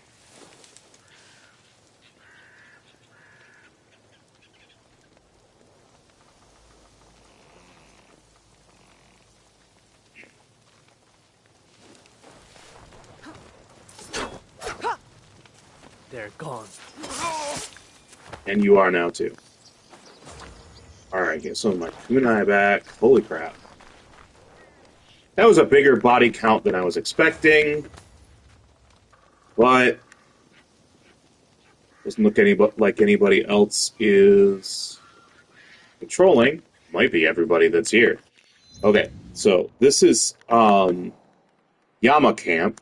They're gone. And you are now, too. Alright, get some of my kunai back. Holy crap. That was a bigger body count than I was expecting. But doesn't look like anybody else is patrolling. Might be everybody that's here. Okay, so this is Yama Camp.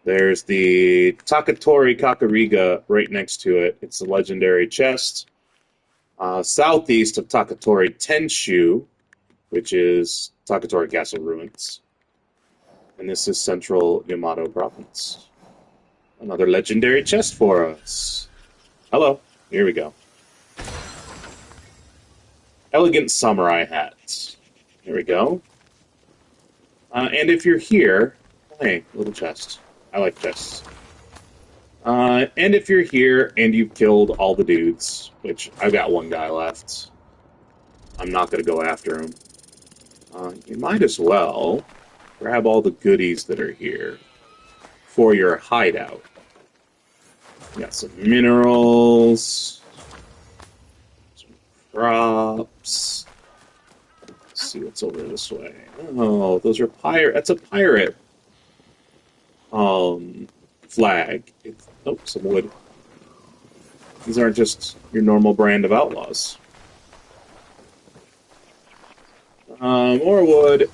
There's the Takatori Kakurega right next to it. It's a legendary chest. Southeast of Takatori Tenshu, which is Takatori Castle Ruins. And this is Central Yamato Province. Another legendary chest for us. Hello. Here we go. Elegant samurai hats. Here we go. And if you're here... Hey, little chest. I like chests. And if you're here and you've killed all the dudes, which I've got one guy left, I'm not going to go after him. You might as well grab all the goodies that are here for your hideout. You got some minerals, some crops. Let's see what's over this way. Oh, those are that's a pirate flag. Oh, some wood. These aren't just your normal brand of outlaws. More wood,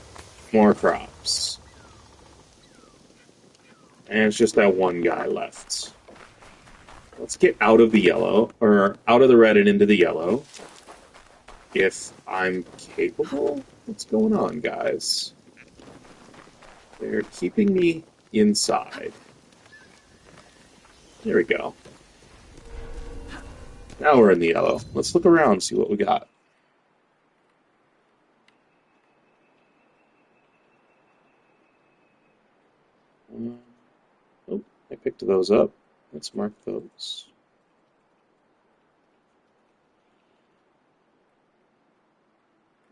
more crops. And it's just that one guy left. Let's get out of the yellow, or out of the red and into the yellow. If I'm capable? What's going on, guys? They're keeping me inside. There we go. Now we're in the yellow. Let's look around and see what we got. Oh, I picked those up. Let's mark those.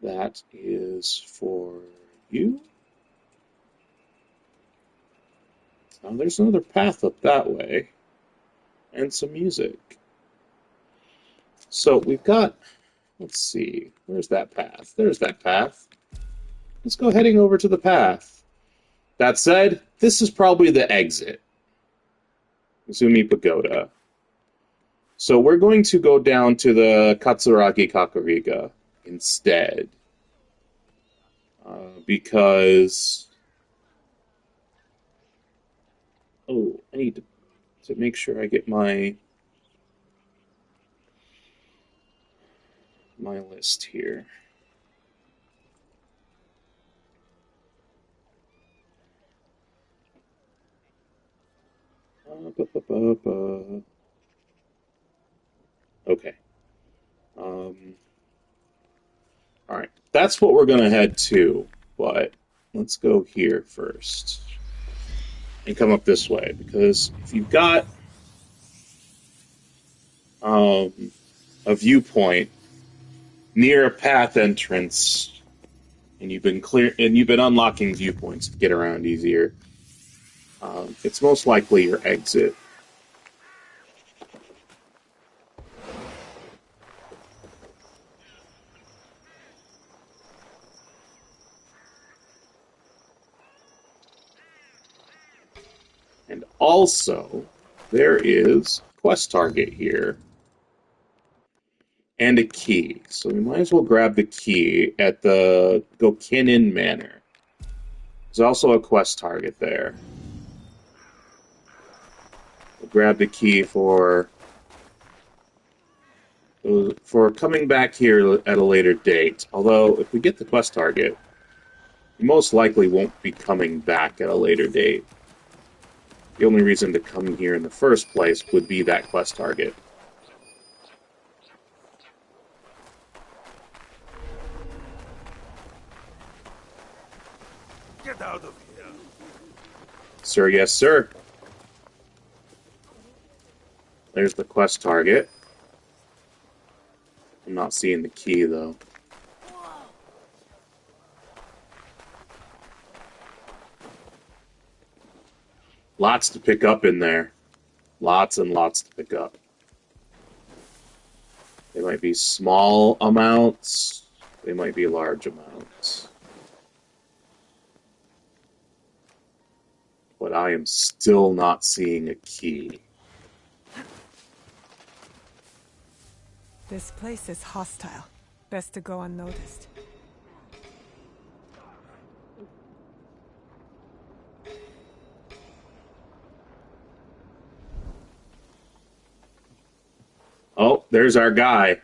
That is for you. Now there's another path up that way. And some music. So we've got, let's see, where's that path? There's that path. Let's go heading over to the path. That said, this is probably the exit. Mizumi Pagoda. So we're going to go down to the Katsuragi Kakurega instead. Because... Oh, I need to make sure I get my list here. Okay. Alright. That's what we're going to head to, but let's go here first. And come up this way, because if you've got a viewpoint near a path entrance, and you've been unlocking viewpoints to get around easier, it's most likely your exit. And also, there is a quest target here. And a key. So we might as well grab the key at the Gokinin Manor. There's also a quest target there. We'll grab the key for coming back here at a later date. Although, if we get the quest target, You most likely won't be coming back at a later date. The only reason to come here in the first place would be that quest target. Get out of here. Sir, yes, sir. There's the quest target. I'm not seeing the key, though. Lots to pick up in there. Lots and lots to pick up. They might be small amounts. They might be large amounts. But I am still not seeing a key. This place is hostile. Best to go unnoticed. Oh, there's our guy.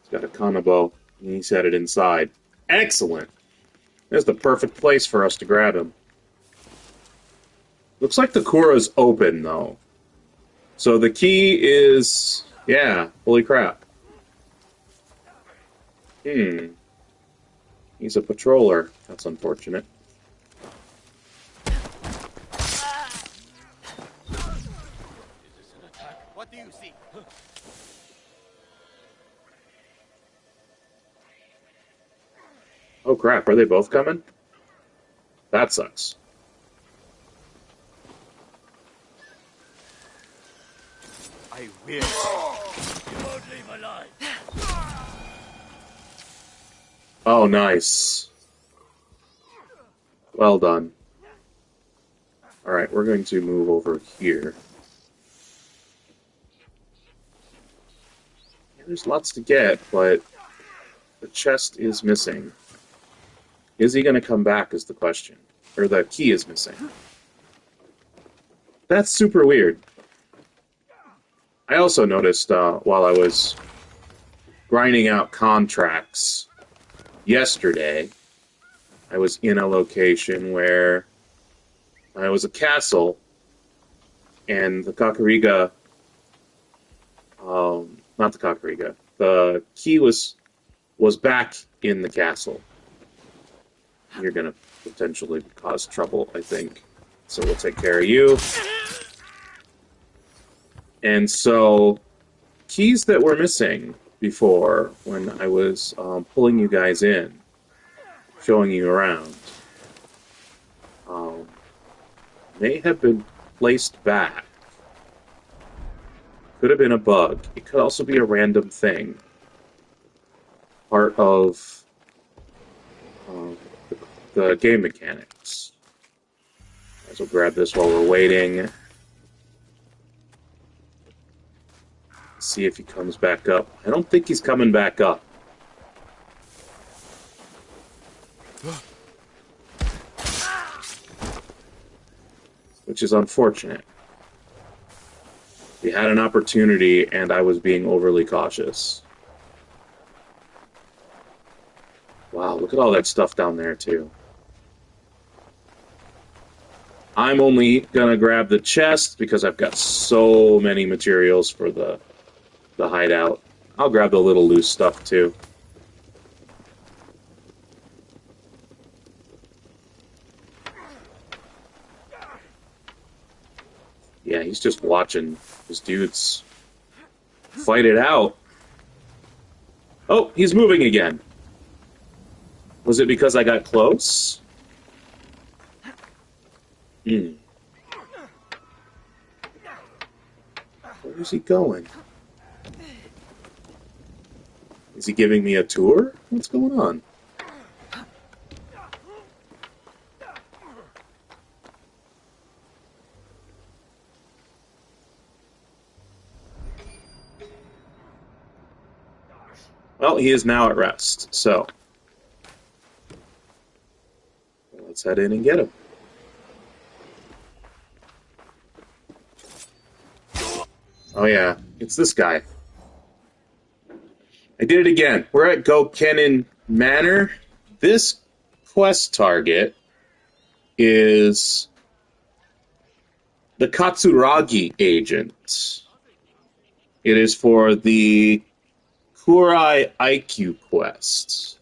He's got a kanabo, and he's headed inside. Excellent! There's the perfect place for us to grab him. Looks like the Kura's open, though. So the key is... yeah, holy crap. He's a patroller. That's unfortunate. What do you see? Oh crap, are they both coming? That sucks. I will. You won't leave alive. Oh, nice. Well done. Alright, we're going to move over here. Yeah, there's lots to get, but the chest is missing. Is he going to come back is the question. Or the key is missing. That's super weird. I also noticed while I was grinding out contracts yesterday, I was in a location where it was a castle, and the Kakurega, not the Kakurega, the key was back in the castle. You're going to potentially cause trouble, I think. So we'll take care of you. And so, keys that were missing before, when I was pulling you guys in, showing you around, may have been placed back. Could have been a bug. It could also be a random thing. Part of the game mechanics. Might as well grab this while we're waiting. See if he comes back up. I don't think he's coming back up. Which is unfortunate. We had an opportunity, and I was being overly cautious. Wow, look at all that stuff down there, too. I'm only gonna grab the chest, because I've got so many materials for the hideout. I'll grab the little loose stuff, too. Yeah, he's just watching his dudes fight it out. Oh, he's moving again. Was it because I got close? Where is he going? Is he giving me a tour? What's going on? Well, he is now at rest, so let's head in and get him. Oh yeah, it's this guy. I did it again. We're at Gokenin Manor. this quest target is the Katsuragi agent. It is for the Kurai Eikyou quest.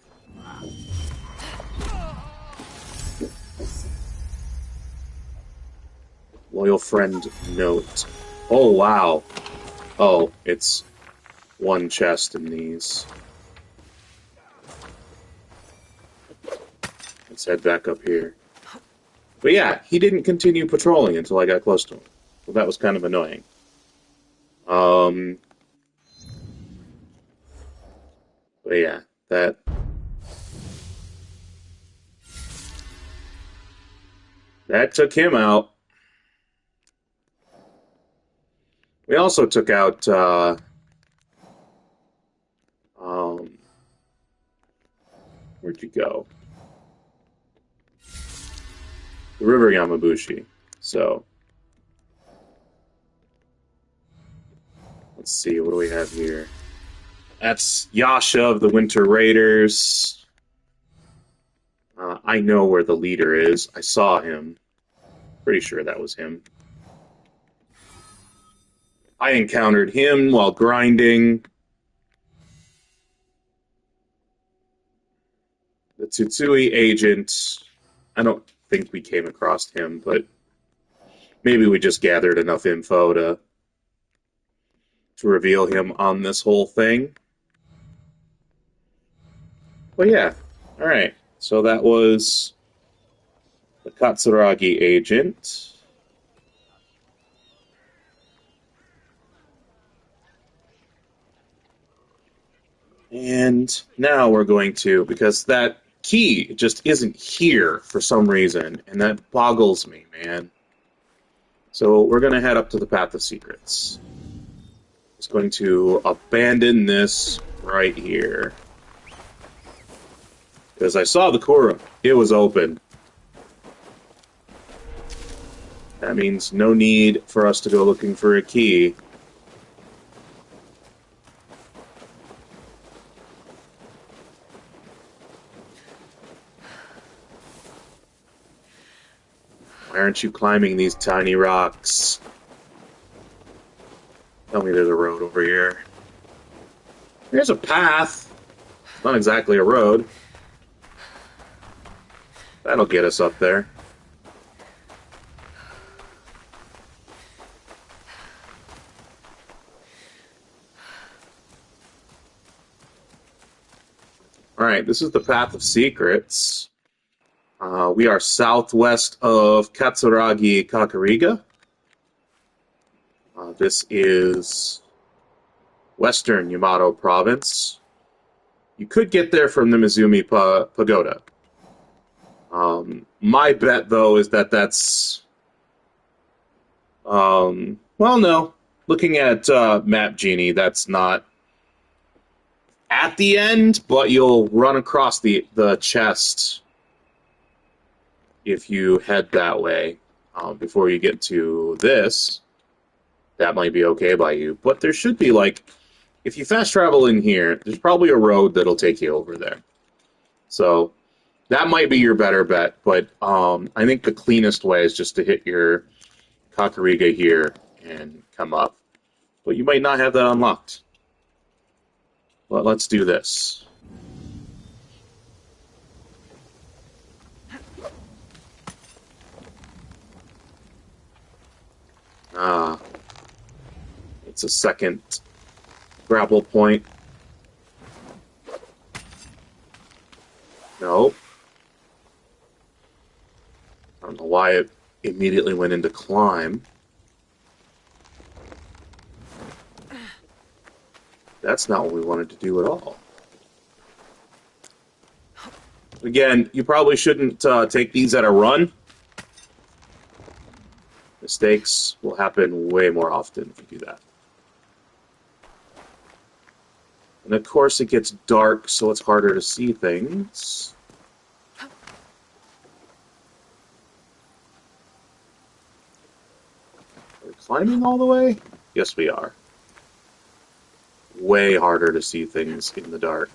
Loyal friend note. Oh, wow. Oh, it's one chest in these. Let's head back up here. But yeah, he didn't continue patrolling until I got close to him. So that was kind of annoying. But yeah, that... that took him out. We also took out, where'd you go? The River Yamabushi. So, let's see, what do we have here? That's Yasha of the Winter Raiders. I know where the leader is. I saw him. Pretty sure that was him. I encountered him while grinding. The Tsutsui agent, I don't think we came across him, but maybe we just gathered enough info to reveal him on this whole thing. But yeah, alright. So that was the Katsuragi agent. And now we're going to, because that key just isn't here for some reason, and that boggles me, man. So we're going to head up to the Path of Secrets. Just going to abandon this right here. Because I saw the core, it was open. That means no need for us to go looking for a key. Why aren't you climbing these tiny rocks? Tell me there's a road over here. There's a path. Not exactly a road. That'll get us up there. Alright, this is the Path of Secrets. We are southwest of Katsuragi Kakurega. This is Western Yamato Province. You could get there from the Mizumi Pagoda. My bet, though, is that that's... well, no. Looking at Map Genie, that's not at the end, but you'll run across the chest if you head that way before you get to this. That might be okay by you. But there should be, like, if you fast travel in here, there's probably a road that'll take you over there. So that might be your better bet, but I think the cleanest way is just to hit your Kakurega here and come up. But you might not have that unlocked. But let's do this. It's a second grapple point. Nope. I don't know why it immediately went into climb. That's not what we wanted to do at all. Again, you probably shouldn't take these at a run. Mistakes will happen way more often if you do that. And of course it gets dark, so it's harder to see things. Are we climbing all the way? Yes, we are. Way harder to see things in the dark.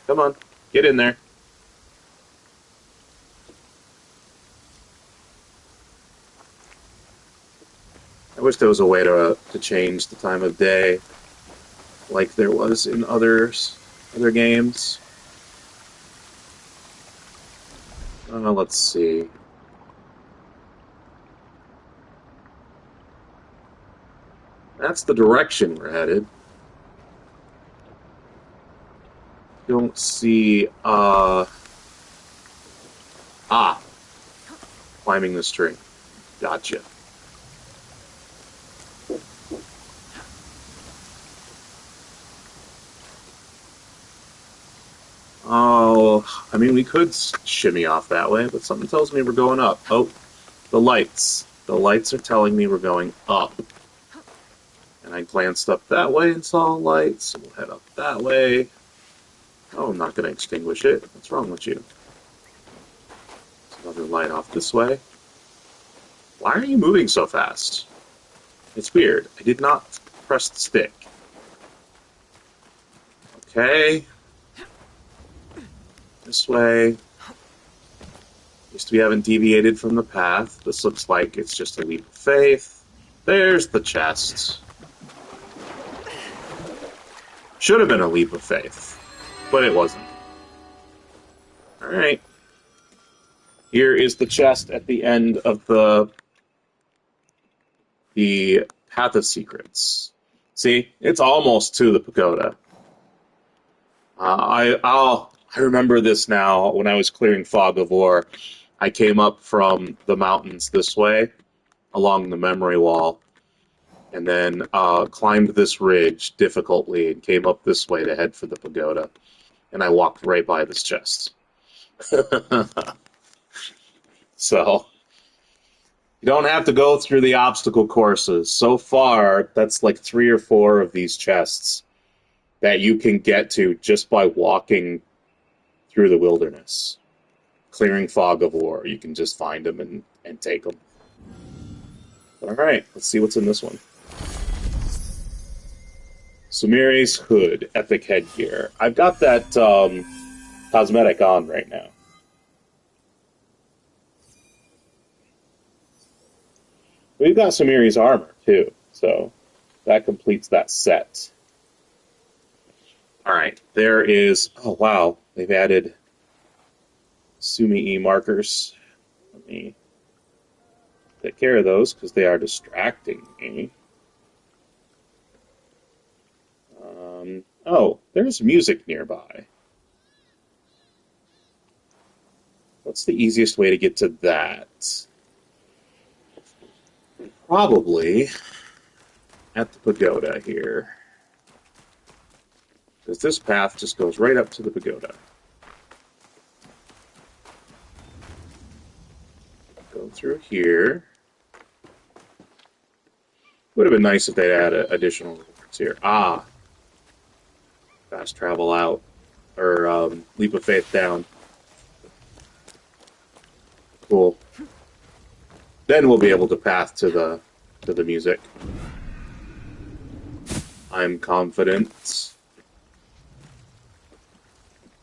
Come on, get in there. wish there was a way to change the time of day like there was in other games. Let's see. That's the direction we're headed. Don't see, climbing this tree. Gotcha. Oh, I mean, we could shimmy off that way, but something tells me we're going up. Oh, the lights. The lights are telling me we're going up. And I glanced up that way and saw lights, so we'll head up that way. Oh, I'm not going to extinguish it. What's wrong with you? There's another light off this way. Why are you moving so fast? It's weird. I did not press the stick. Okay. This way. At least we haven't deviated from the path. This looks like it's just a leap of faith. There's the chest. Should have been a leap of faith, but it wasn't. Alright. Here is the chest at the end of the Path of Secrets. See? It's almost to the pagoda. I remember this now. When I was clearing Fog of War, I came up from the mountains this way, along the memory wall, and then climbed this ridge difficultly and came up this way to head for the pagoda. And I walked right by this chest. So, you don't have to go through the obstacle courses. So far, that's like 3 or 4 of these chests that you can get to just by walking through the wilderness. Clearing Fog of War, you can just find them and take them. Alright, let's see what's in this one. Sumire's hood, epic headgear. I've got that cosmetic on right now. We've got Sumire's armor, too, so that completes that set. Alright, there is... Oh, wow, they've added Sumi-e markers. Let me take care of those, because they are distracting me. Oh, there's music nearby. What's the easiest way to get to that? Probably at the pagoda here. Because this path just goes right up to the pagoda. Go through here. Would have been nice if they'd add additional rewards here. Ah! Fast travel out. Or leap of faith down. Cool. Then we'll be able to path to the music. I'm confident.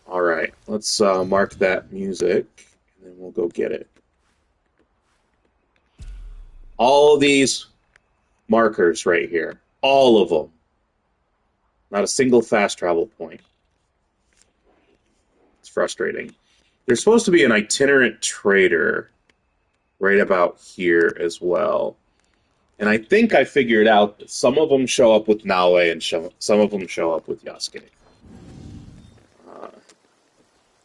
Alright, let's mark that music, and then we'll go get it. All these markers right here, all of them. Not a single fast travel point. It's frustrating. There's supposed to be an itinerant trader right about here as well. And I think I figured out that some of them show up with Naue and some of them show up with Yasuke.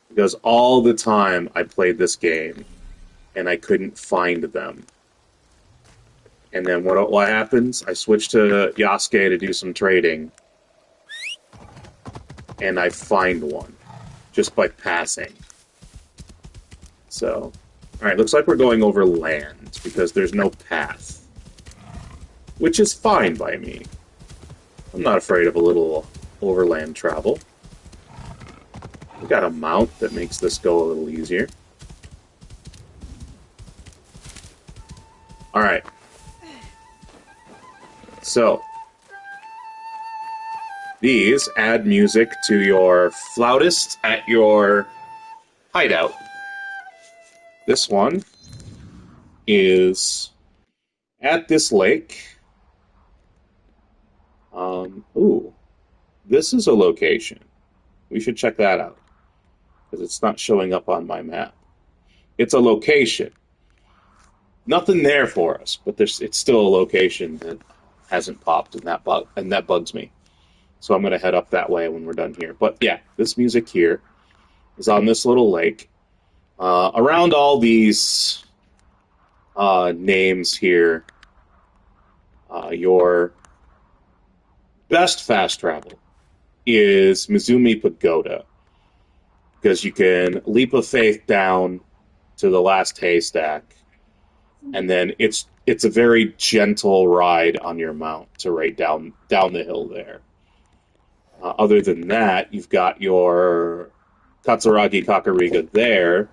Because all the time I played this game and I couldn't find them. And then what happens? I switch to Yasuke to do some trading. And I find one. Just by passing. So, alright, looks like we're going over land. Because there's no path. Which is fine by me. I'm not afraid of a little overland travel. We got a mount that makes this go a little easier. Alright. So, these add music to your flautist at your hideout. This one is at this lake, Ooh, this is a location. We should check that out, because it's not showing up on my map. It's a location. Nothing there for us, but it's still a location that hasn't popped, and that bugs me. So I'm going to head up that way when we're done here. But yeah, this music here is on this little lake. Around all these names here, your best fast travel is Mizumi Pagoda, because you can leap of faith down to the last haystack, and then it's a very gentle ride on your mount to right down the hill there. Other than that, you've got your Katsuragi Kakurega there,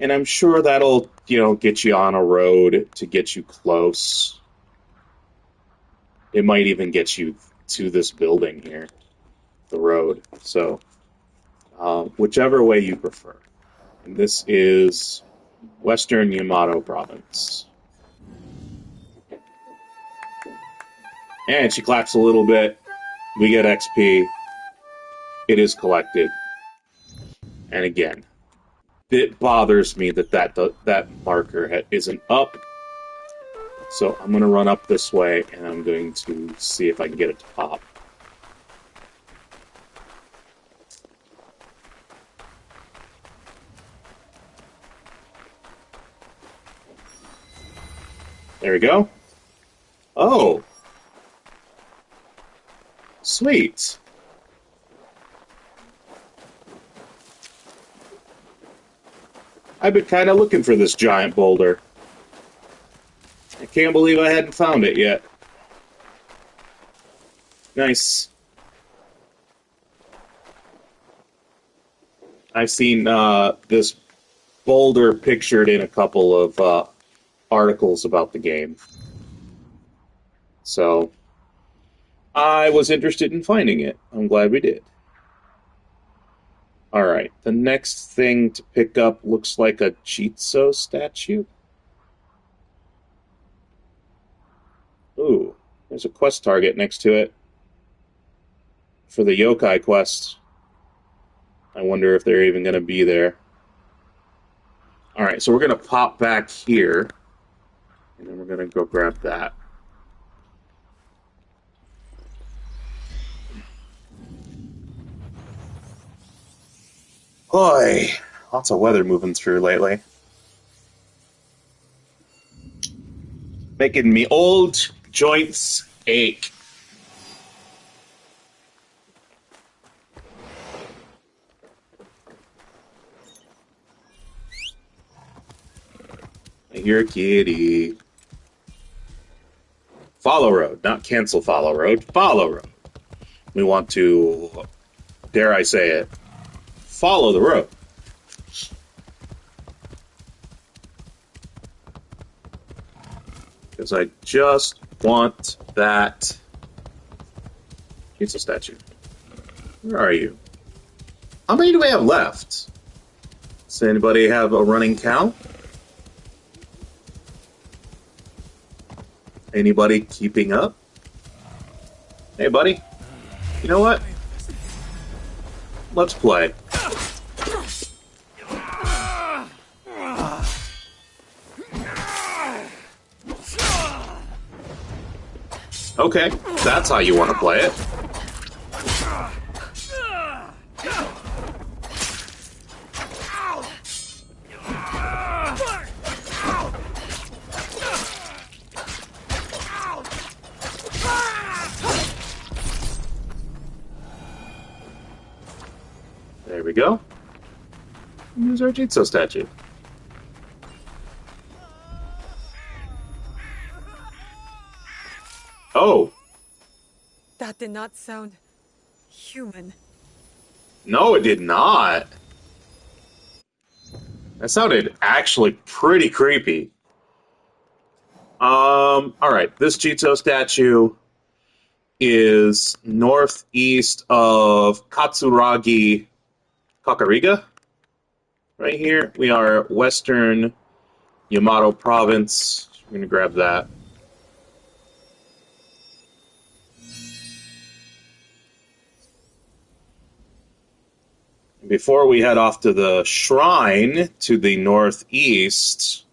and I'm sure that'll, get you on a road to get you close. It might even get you to this building here, the road. So, whichever way you prefer. And this is Western Yamato Province. And she claps a little bit. We get XP. It is collected. And again, it bothers me that marker isn't up. So I'm going to run up this way, and I'm going to see if I can get it to pop. There we go. Oh. Sweet. I've been kind of looking for this giant boulder. I can't believe I hadn't found it yet. Nice. I've seen this boulder pictured in a couple of articles about the game. So, I was interested in finding it. I'm glad we did. Alright, the next thing to pick up looks like a Jizo statue. Ooh, there's a quest target next to it for the yokai quest. I wonder if they're even going to be there. Alright, so we're going to pop back here, and then we're going to go grab that. Boy, lots of weather moving through lately. Making me old joints ache. I hear a kitty. Follow road, not cancel follow road. Follow road. We want to, dare I say it, follow the road. Because I just want that Jizo statue. Where are you? How many do we have left? Does anybody have a running count? Anybody keeping up? Hey, buddy. You know what? Let's play. Okay, that's how you want to play it. There we go. Here's our Jizo statue. Oh! That did not sound human. No, it did not. That sounded actually pretty creepy. Alright, this Jizo statue is northeast of Katsuragi Kakurega. Right here, we are Western Yamato Province. We're going to grab that. Before we head off to the shrine to the northeast,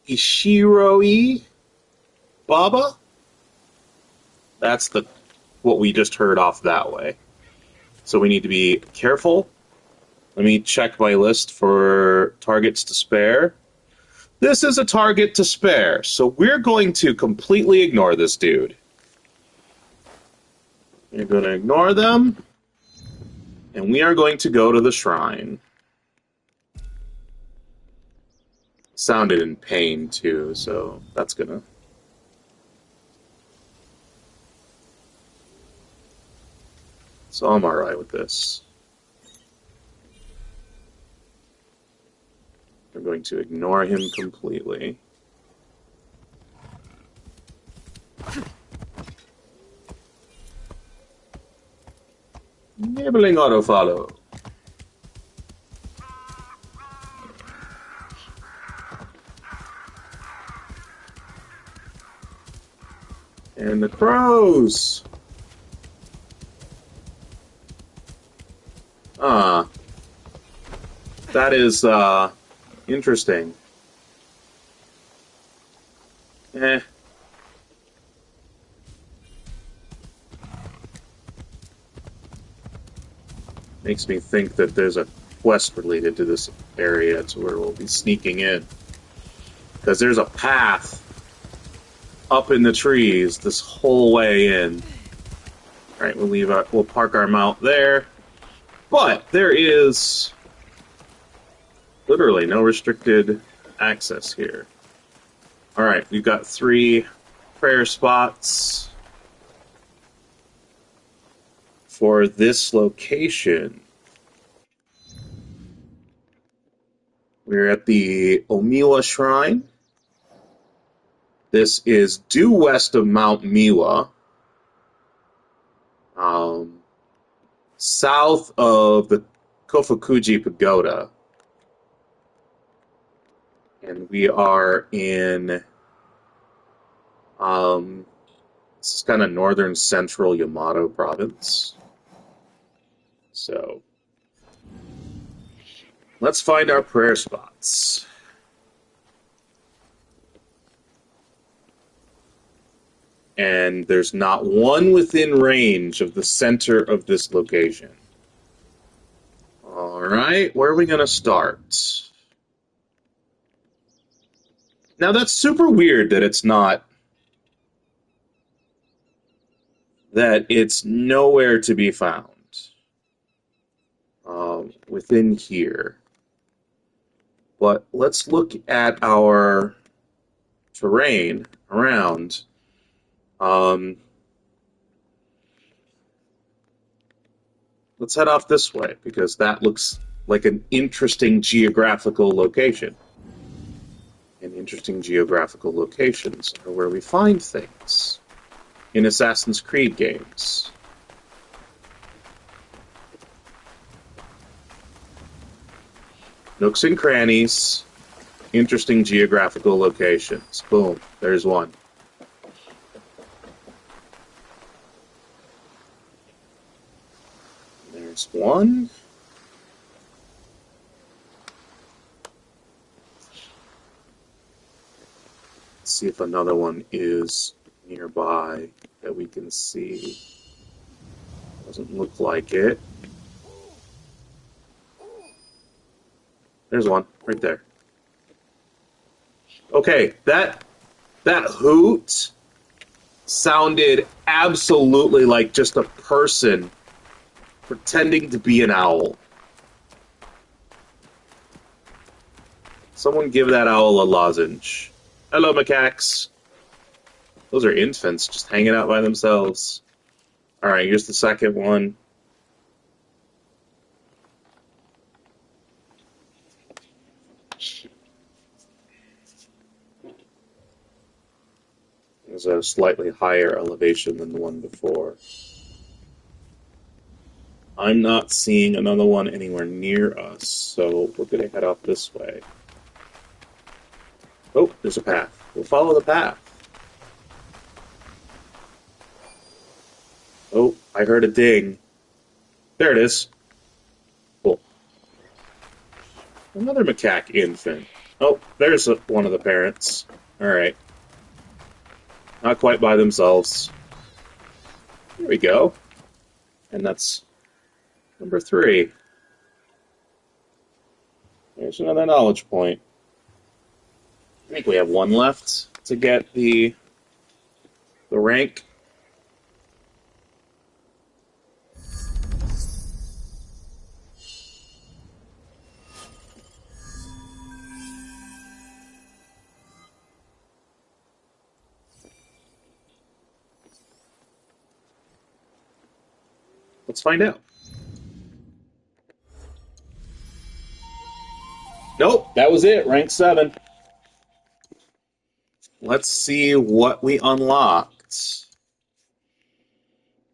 Ishiroi Baba? That's what we just heard off that way. So we need to be careful. Let me check my list for targets to spare. This is a target to spare, so we're going to completely ignore this dude. We're going to ignore them, and we are going to go to the shrine. Sounded in pain, too, so that's gonna... So I'm alright with this. We're going to ignore him completely. Nibbling autofollow. And the crows. That is, interesting. Makes me think that there's a quest related to this area to where we'll be sneaking in. Because there's a path up in the trees this whole way in. Alright, we'll park our mount there. But there is literally no restricted access here. Alright, we've got 3 prayer spots for this location. We're at the Omiwa Shrine. This is due west of Mount Miwa. South of the Kofukuji Pagoda. And we are in, this is kind of northern central Yamato Province. So, let's find our prayer spots. And there's not one within range of the center of this location. Alright, where are we going to start? Now that's super weird that it's nowhere to be found within here. But let's look at our terrain around. Let's head off this way, because that looks like an interesting geographical location. And interesting geographical locations are where we find things in Assassin's Creed games. Nooks and crannies, interesting geographical locations. Boom, there's one. There's one. Let's see if another one is nearby that we can see. Doesn't look like it. There's one right there. Okay, that hoot sounded absolutely like just a person pretending to be an owl. Someone give that owl a lozenge. Hello, macaques. Those are infants just hanging out by themselves. Alright, here's the second one. There's a slightly higher elevation than the one before. I'm not seeing another one anywhere near us, so we're going to head off this way. Oh, there's a path. We'll follow the path. Oh, I heard a ding. There it is. Cool. Another macaque infant. Oh, there's one of the parents. Alright. Not quite by themselves. There we go. And that's number 3. There's another knowledge point. I think we have one left to get the rank. Let's find out. Nope, that was it. Rank 7. Let's see what we unlocked.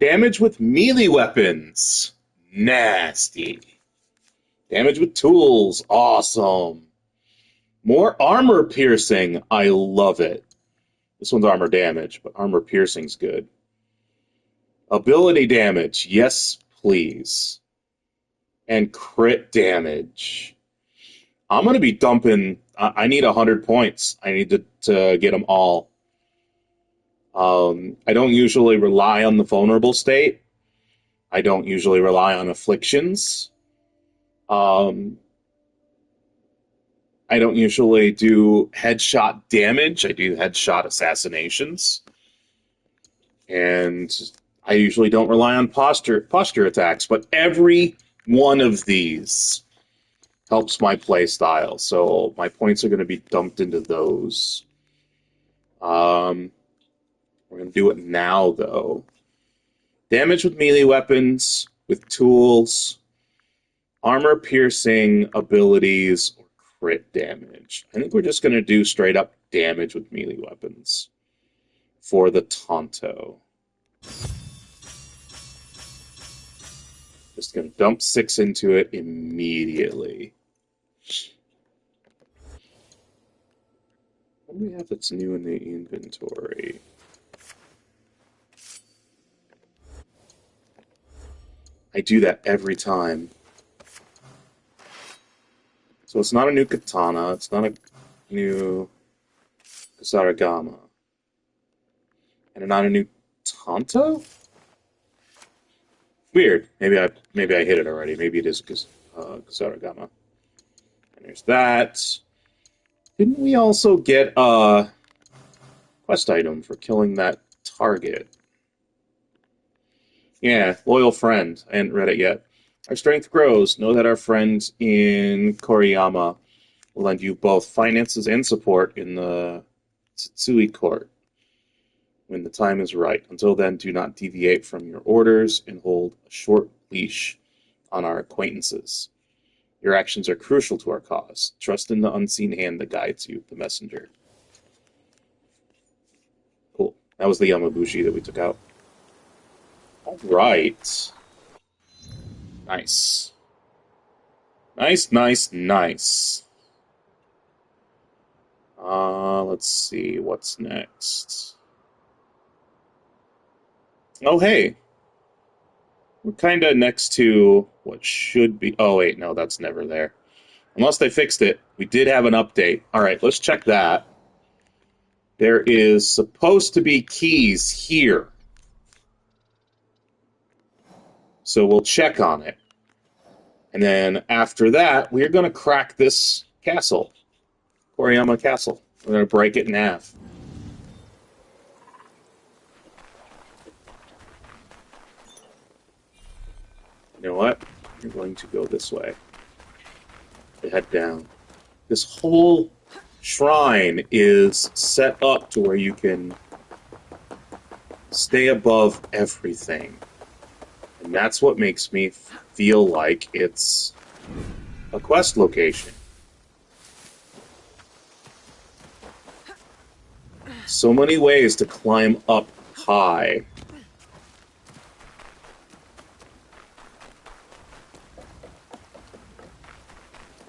Damage with melee weapons. Nasty. Damage with tools. Awesome. More armor piercing. I love it. This one's armor damage, but armor piercing's good. Ability damage. Yes, please. And crit damage. I'm going to be dumping... I need 100 points. I need to get them all. I don't usually rely on the vulnerable state. I don't usually rely on afflictions. I don't usually do headshot damage. I do headshot assassinations. And I usually don't rely on posture attacks. But every one of these helps my play style, so my points are going to be dumped into those. We're going to do it now, though. Damage with melee weapons, with tools, armor-piercing abilities, or crit damage. I think we're just going to do straight-up damage with melee weapons for the Tonto. Just going to dump 6 into it immediately. What do we have that's new in the inventory? I do that every time. So it's not a new katana, it's not a new Kasaragama. And not a new Tonto? Weird. Maybe I hit it already. Maybe it is Kasaragama. And there's that. Didn't we also get a quest item for killing that target? Yeah, loyal friend. I hadn't read it yet. Our strength grows. Know that our friend in Koriyama will lend you both finances and support in the Tsutsui court when the time is right. Until then, do not deviate from your orders and hold a short leash on our acquaintances. Your actions are crucial to our cause. Trust in the unseen hand that guides you, the messenger. Cool. That was the Yamabushi that we took out. All right. Nice. Nice, nice, nice. Let's see. What's next? Oh, hey. We're kind of next to what should be... Oh, wait, no, that's never there. Unless they fixed it. We did have an update. All right, let's check that. There is supposed to be keys here. So we'll check on it. And then after that, we're going to crack this castle. Koriyama Castle. We're going to break it in half. You know what? You're going to go this way. Head down. This whole shrine is set up to where you can stay above everything. And that's what makes me feel like it's a quest location. So many ways to climb up high.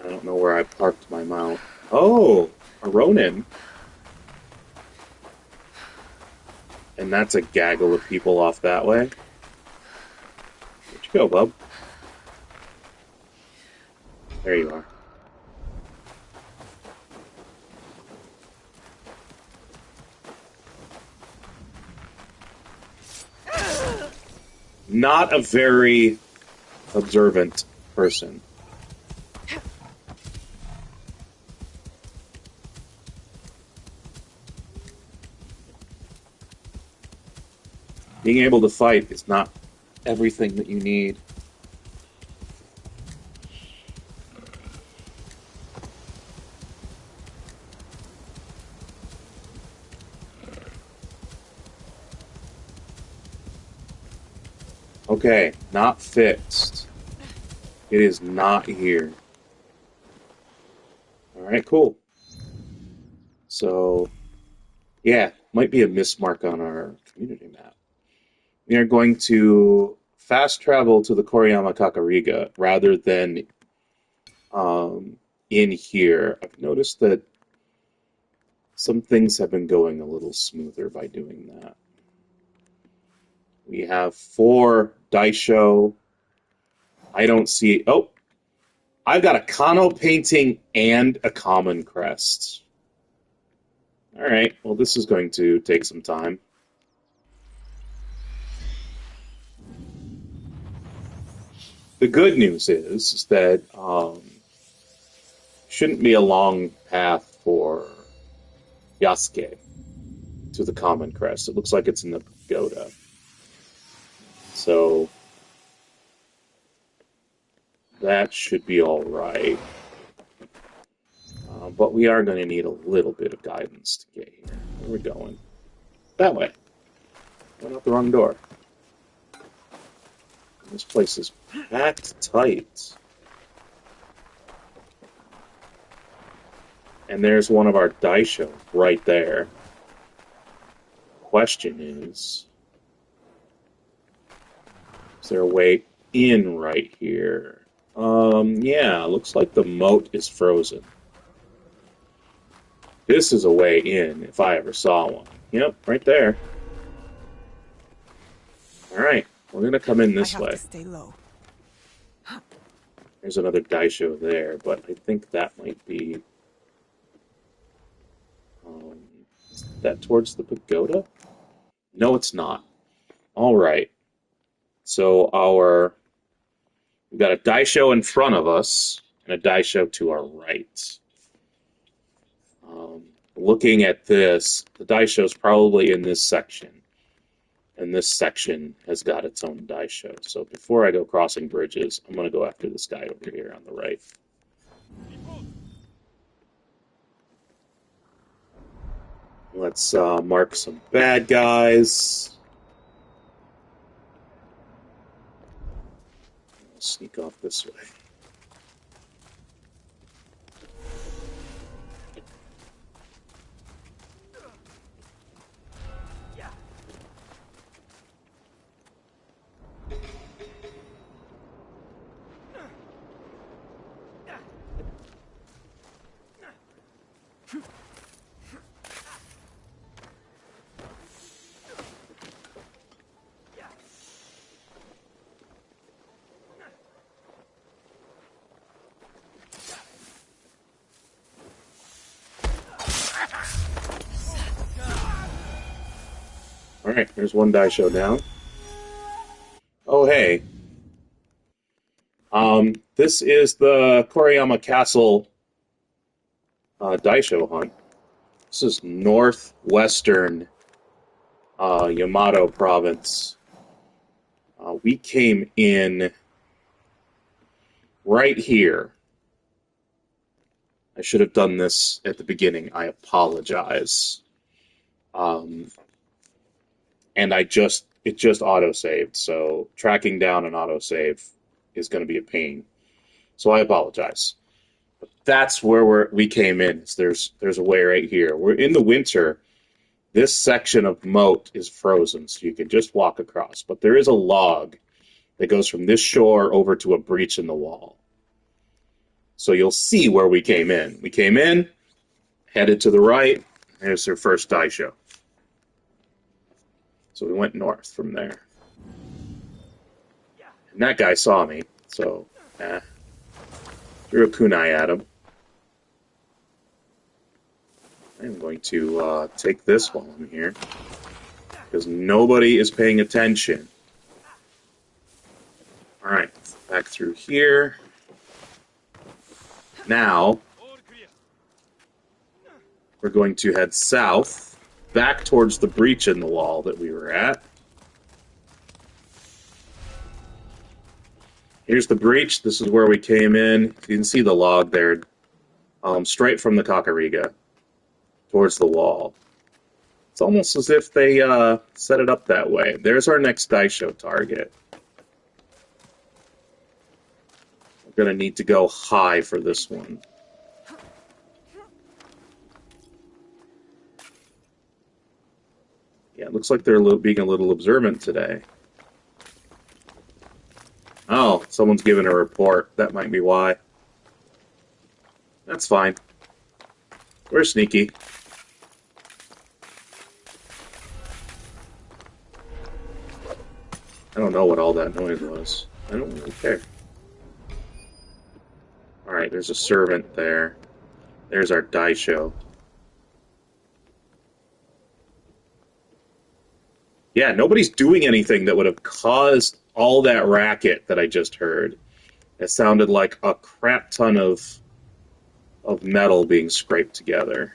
I don't know where I parked my mount. Oh, a Ronin. And that's a gaggle of people off that way. Go, bub. There you are. Not a very observant person. Being able to fight is not everything that you need. Okay, not fixed. It is not here. Alright, cool. So, yeah, might be a mismark on our community map. We are going to fast travel to the Koriyama Kakurega rather than in here. I've noticed that some things have been going a little smoother by doing that. We have 4 daisho. I don't see... Oh! I've got a Kano painting and a common crest. Alright, well this is going to take some time. The good news is that shouldn't be a long path for Yasuke to the common crest. It looks like it's in the Pagoda. So that should be alright. But we are going to need a little bit of guidance to get here. Where are we going? That way. Went out the wrong door. This place is packed tight. And there's one of our daisho right there. Question is there a way in right here? Yeah, looks like the moat is frozen. This is a way in, if I ever saw one. Yep, right there. Alright, we're gonna come in this way. To stay low. There's another daisho there, but I think that might be... is that towards the pagoda? No, it's not. Alright. So we've got a daisho in front of us, and a daisho to our right. Looking at this, the daisho is probably in this section. And this section has got its own daisho. So before I go crossing bridges, I'm going to go after this guy over here on the right. Let's mark some bad guys. I'll sneak off this way. Alright, there's one daisho down. Oh, hey. This is the Koriyama Castle daisho hunt. This is Northwestern Yamato Province. We came in right here. I should have done this at the beginning. I apologize. And it just auto-saved, so tracking down an auto-save is going to be a pain. So I apologize. But that's where we came in. There's a way right here. We're in the winter. This section of moat is frozen, so you can just walk across. But there is a log that goes from this shore over to a breach in the wall. So you'll see where we came in. We came in, headed to the right. There's their first daisho. So we went north from there. And that guy saw me, so, threw a kunai at him. I'm going to take this while I'm here, because nobody is paying attention. Alright, back through here. Now, we're going to head south, back towards the breach in the wall that we were at. Here's the breach. This is where we came in. You can see the log there, straight from the Kakurega towards the wall. It's almost as if they set it up that way. There's our next Daisho target. We're going to need to go high for this one. Yeah, it looks like they're being a little observant today. Oh, someone's giving a report. That might be why. That's fine. We're sneaky. I don't know what all that noise was. I don't really care. Alright, there's a servant there. There's our Daisho. Yeah, nobody's doing anything that would have caused all that racket that I just heard. It sounded like a crap ton of metal being scraped together.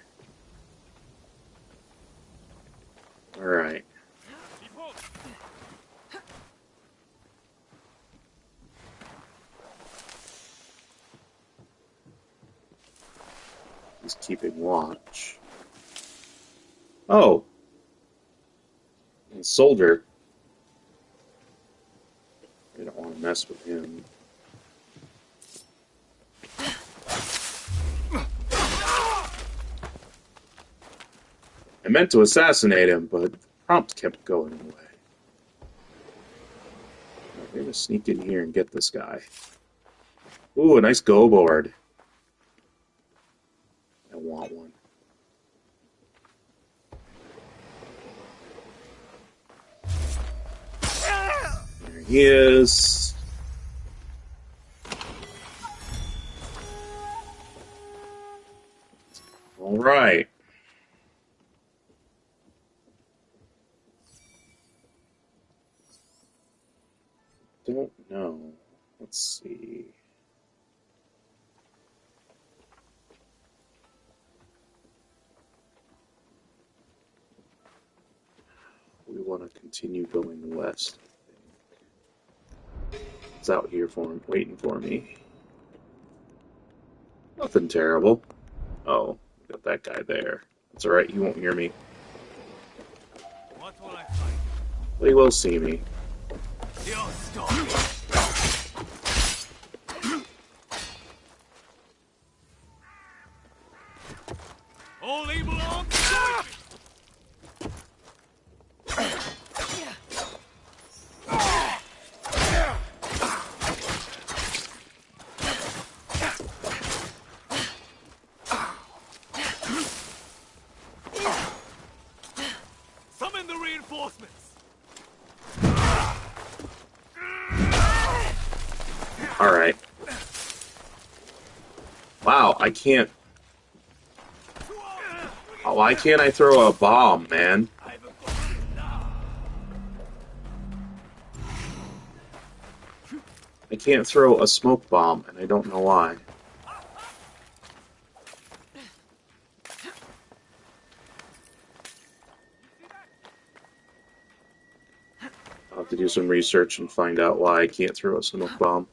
Alright. He's keeping watch. Oh! And soldier. I don't want to mess with him. I meant to assassinate him, but the prompt kept going away. I'm gonna sneak in here and get this guy. Ooh, a nice go board. I want one. There he is. All right. Don't know. Let's see. We want to continue going west, I think. It's out here for him, waiting for me. Nothing terrible. Oh, got that guy there. That's alright, he won't hear me. What will I find? But he will see me. Your story. Only belongs to summon the reinforcements. Alright. Wow, I can't... Oh, why can't I throw a bomb, man? I can't throw a smoke bomb, and I don't know why. I'll have to do some research and find out why I can't throw a smoke bomb.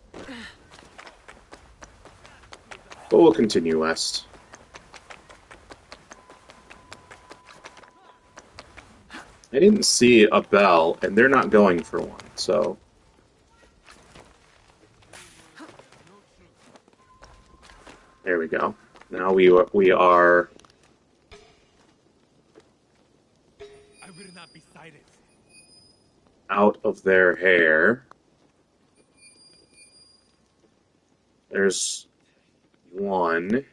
But we'll continue west. I didn't see a bell, and they're not going for one, so... There we go. Now we are... I will not be silenced. Out of their hair. There's one.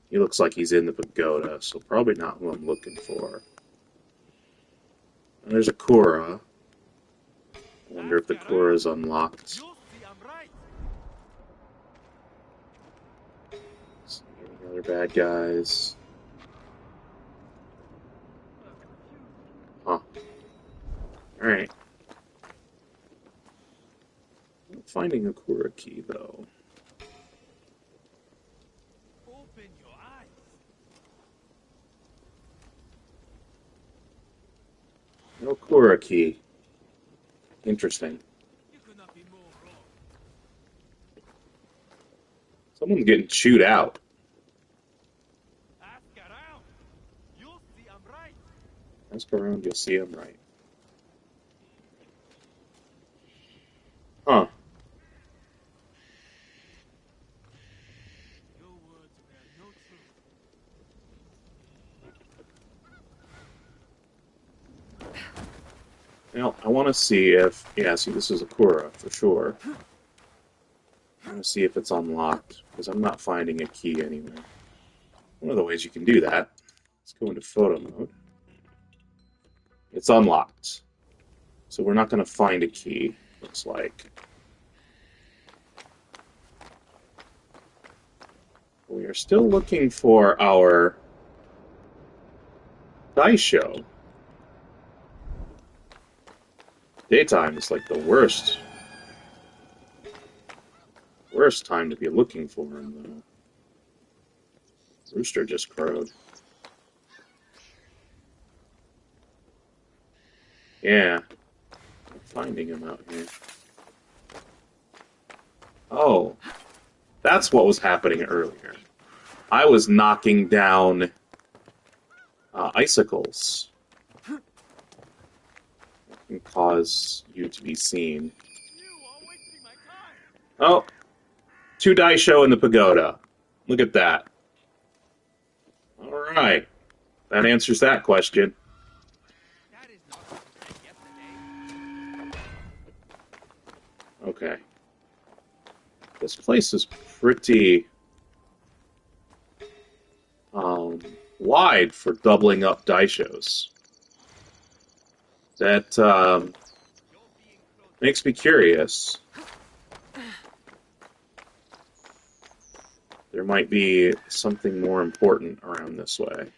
He looks like he's in the pagoda, so probably not who I'm looking for. And there's a Kura. I wonder wonder if the Kura is unlocked. You see, I'm right. Any other bad guys? Huh. Alright. Not finding a Kura key, though. Open your eyes. No Kura key. Interesting. You could not be more wrong. Someone's getting chewed out. Ask around. You see, I'm right. Ask around, you'll see I'm right. Huh. Your words bear no truth. Now, I want to see if... Yeah, see, this is a Kura, for sure. I want to see if it's unlocked, because I'm not finding a key anywhere. One of the ways you can do that, let's go into photo mode. It's unlocked. So we're not going to find a key, looks like. We are still looking for our Daisho. Daytime is like the worst time to be looking for him, though. Rooster just crowed. Yeah. I'm finding him out here. Oh. That's what was happening earlier. I was knocking down icicles. That can cause you to be seen. You are wasting my time. Oh. 2 Daisho in the pagoda. Look at that. Alright. That answers that question. That is not what you said yesterday. Okay. This place is pretty wide for doubling up Daishos. That makes me curious. There might be something more important around this way.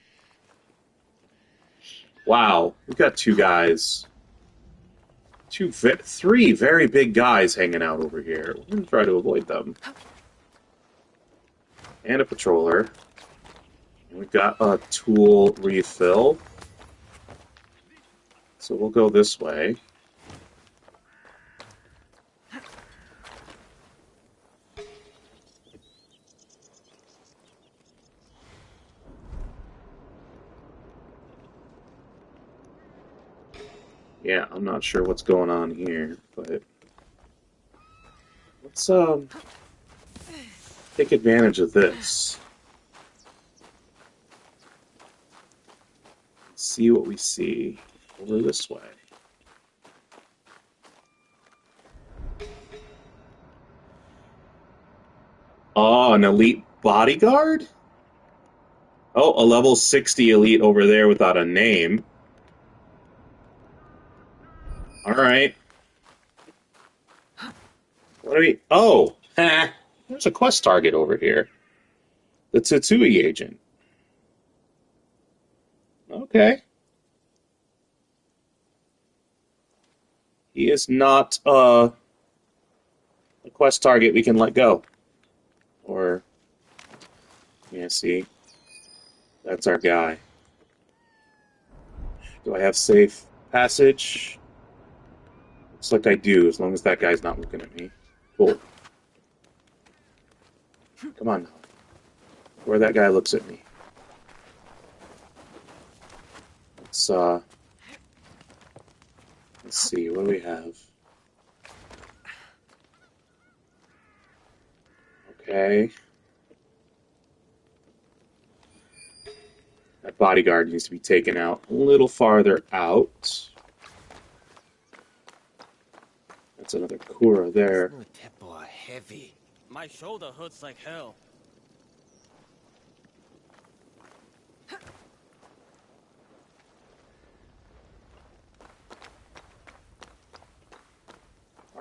Wow, we've got 2 guys. 3 very big guys hanging out over here. We're going to try to avoid them. And a patroller. And we've got a tool refill. So we'll go this way. Yeah, I'm not sure what's going on here, but let's take advantage of this. See what we see over this way. Oh, an elite bodyguard? Oh, a level 60 elite over there without a name. Alright. What do we... Oh! Ha! There's a quest target over here. The Tatsui agent. Okay. He is not a quest target we can let go. Or... Yeah, see? That's our guy. Do I have safe passage? Looks like I do, as long as that guy's not looking at me. Cool. Come on now. Where that guy looks at me. Let's see, what do we have? Okay. That bodyguard needs to be taken out a little farther out. That's another Kura there. No tempo are heavy. My shoulder hurts like hell.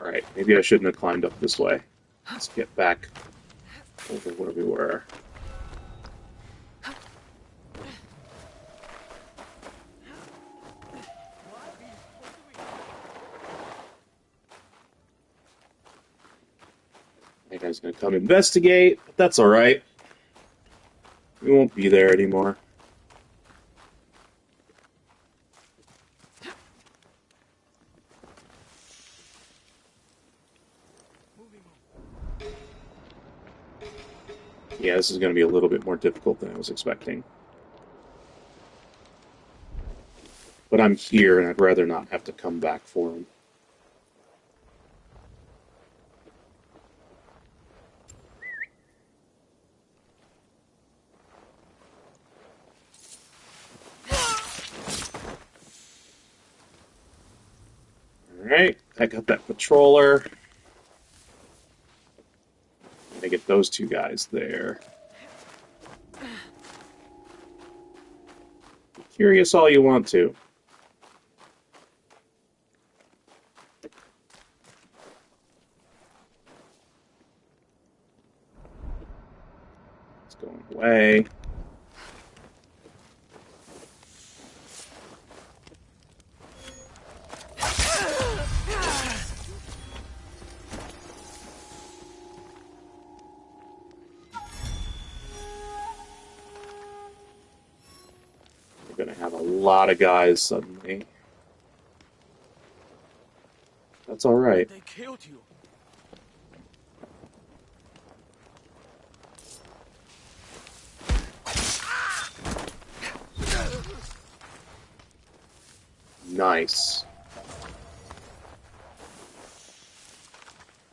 Alright, maybe I shouldn't have climbed up this way. Let's get back over where we were. That guy's gonna come investigate, but that's alright. We won't be there anymore. Yeah, this is going to be a little bit more difficult than I was expecting. But I'm here, and I'd rather not have to come back for him. Alright, I got that patroller. I get those two guys there. Be curious all you want to. It's going away. We're going to have a lot of guys suddenly. That's alright. They killed you. Nice.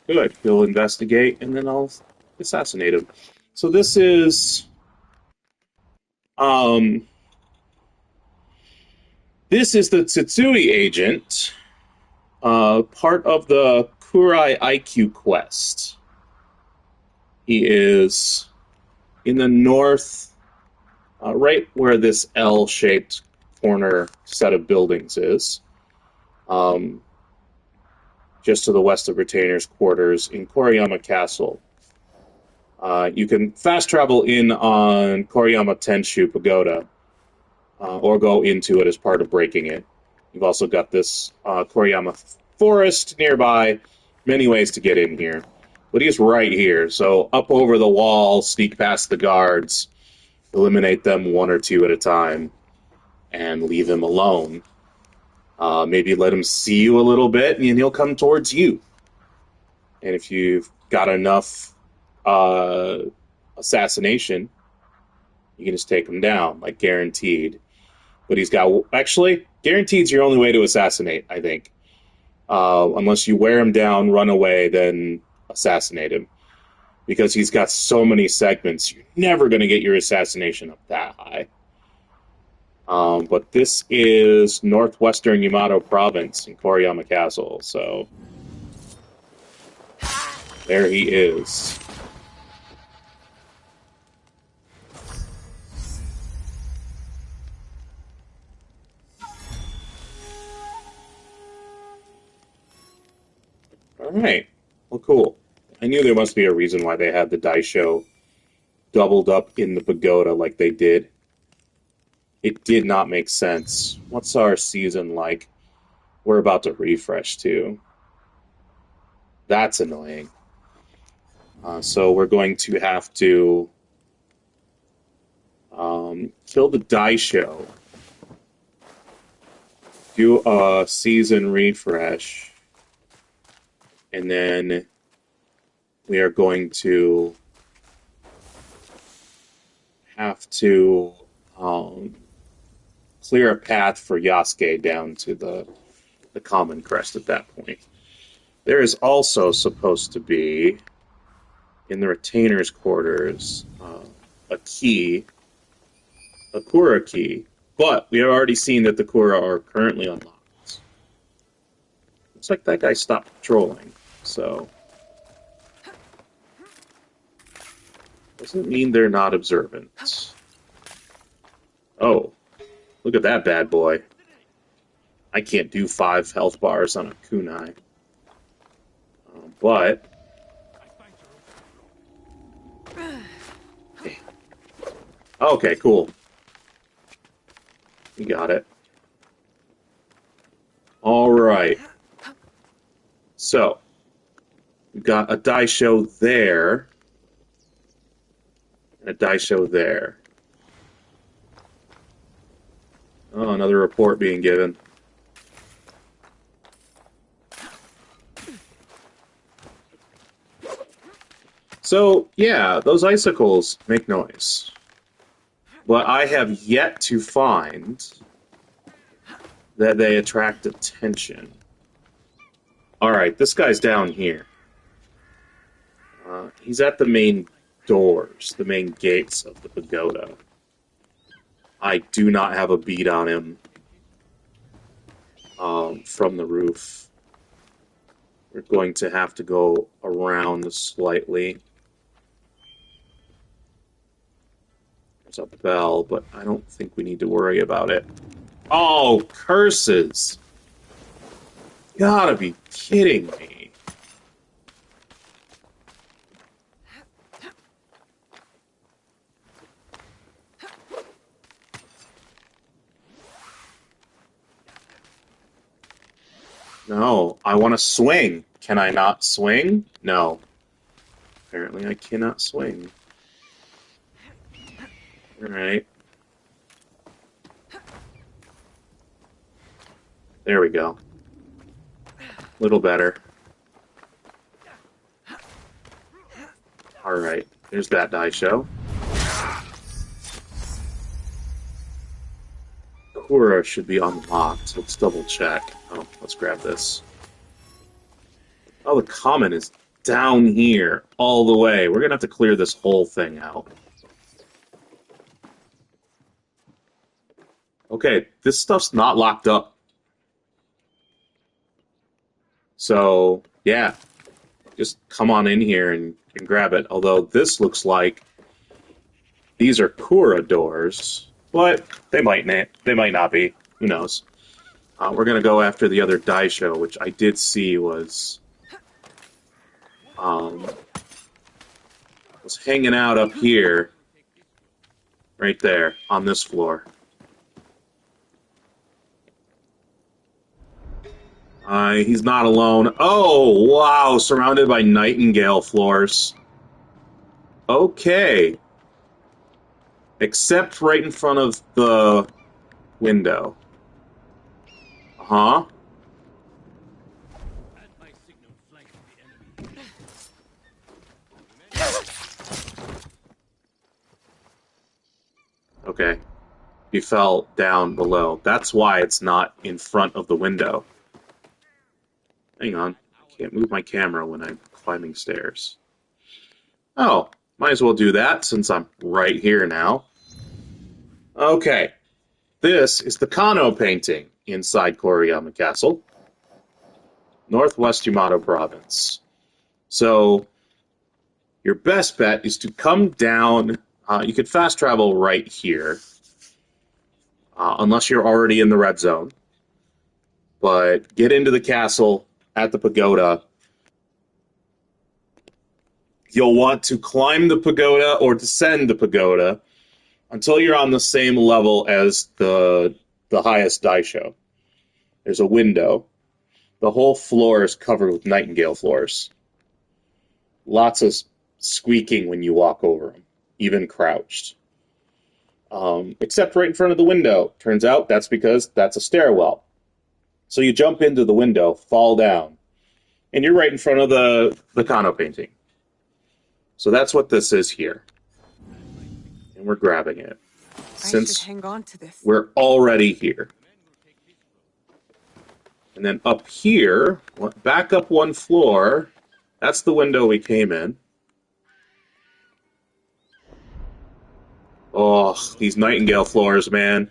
Good. He'll investigate, and then I'll assassinate him. So this is... This is the Tsutsui agent, part of the Kurai Eikyou quest. He is in the north, right where this L-shaped corner set of buildings is, just to the west of Retainer's quarters in Koriyama Castle. You can fast travel in on Koriyama Tenshu Pagoda, or go into it as part of breaking it. You've also got this Koriyama forest nearby. Many ways to get in here. But he's right here, so up over the wall, sneak past the guards, eliminate them one or two at a time, and leave him alone. Maybe let him see you a little bit, and he'll come towards you. And if you've got enough assassination, you can just take him down, like guaranteed. But he's got... Actually, guaranteed's your only way to assassinate, I think. Unless you wear him down, run away, then assassinate him. Because he's got so many segments, you're never going to get your assassination up that high. But this is Northwestern Yamato Province in Koriyama Castle, so... There he is. Alright. Well, cool. I knew there must be a reason why they had the Daisho doubled up in the pagoda like they did. It did not make sense. What's our season like? We're about to refresh, too. That's annoying. So we're going to have to kill the Daisho, do a season refresh, and then we are going to have to clear a path for Yasuke down to the common crest at that point. There is also supposed to be, in the retainer's quarters, a key, a Kura key, but we have already seen that the Kura are currently unlocked. Looks like that guy stopped patrolling, so... Doesn't mean they're not observant. Oh, look at that bad boy. I can't do 5 health bars on a kunai. But okay, cool. You got it. All right. So we've got a daisho there and a daisho there. Oh, another report being given. So, yeah, those icicles make noise. But I have yet to find that they attract attention. Alright, this guy's down here. He's at the main doors, the main gates of the pagoda. I do not have a bead on him from the roof. We're going to have to go around slightly. There's a bell, but I don't think we need to worry about it. Oh, curses! You gotta be kidding me. No, I want to swing. Can I not swing? No. Apparently I cannot swing. Alright. There we go. Little better. Alright, there's that daisho. Kura should be unlocked. Let's double check. Oh, let's grab this. Oh, the common is down here, all the way. We're gonna have to clear this whole thing out. Okay, this stuff's not locked up. So, yeah. Just come on in here and grab it. Although this looks like these are Kura doors, but they might not be. Who knows? We're gonna go after the other daisho, which I did see was hanging out up here, right there on this floor. He's not alone. Oh, wow, surrounded by nightingale floors. Okay. Except right in front of the window. Uh-huh. Okay. He fell down below. That's why it's not in front of the window. Hang on. I can't move my camera when I'm climbing stairs. Oh, might as well do that since I'm right here now. Okay. This is the Kano painting inside Koriyama Castle, Northwest Yamato Province. So, your best bet is to come down. You could fast travel right here, unless you're already in the red zone. But get into the castle at the pagoda. You'll want to climb the pagoda or descend the pagoda until you're on the same level as the highest daisho. There's a window. The whole floor is covered with nightingale floors. Lots of squeaking when you walk over them, even crouched. Except right in front of the window. Turns out that's because that's a stairwell. So you jump into the window, fall down, and you're right in front of the Kano painting. So that's what this is here. And we're grabbing it. I should hang on to this. We're already here. And then up here, back up one floor, that's the window we came in. Oh, these nightingale floors, man.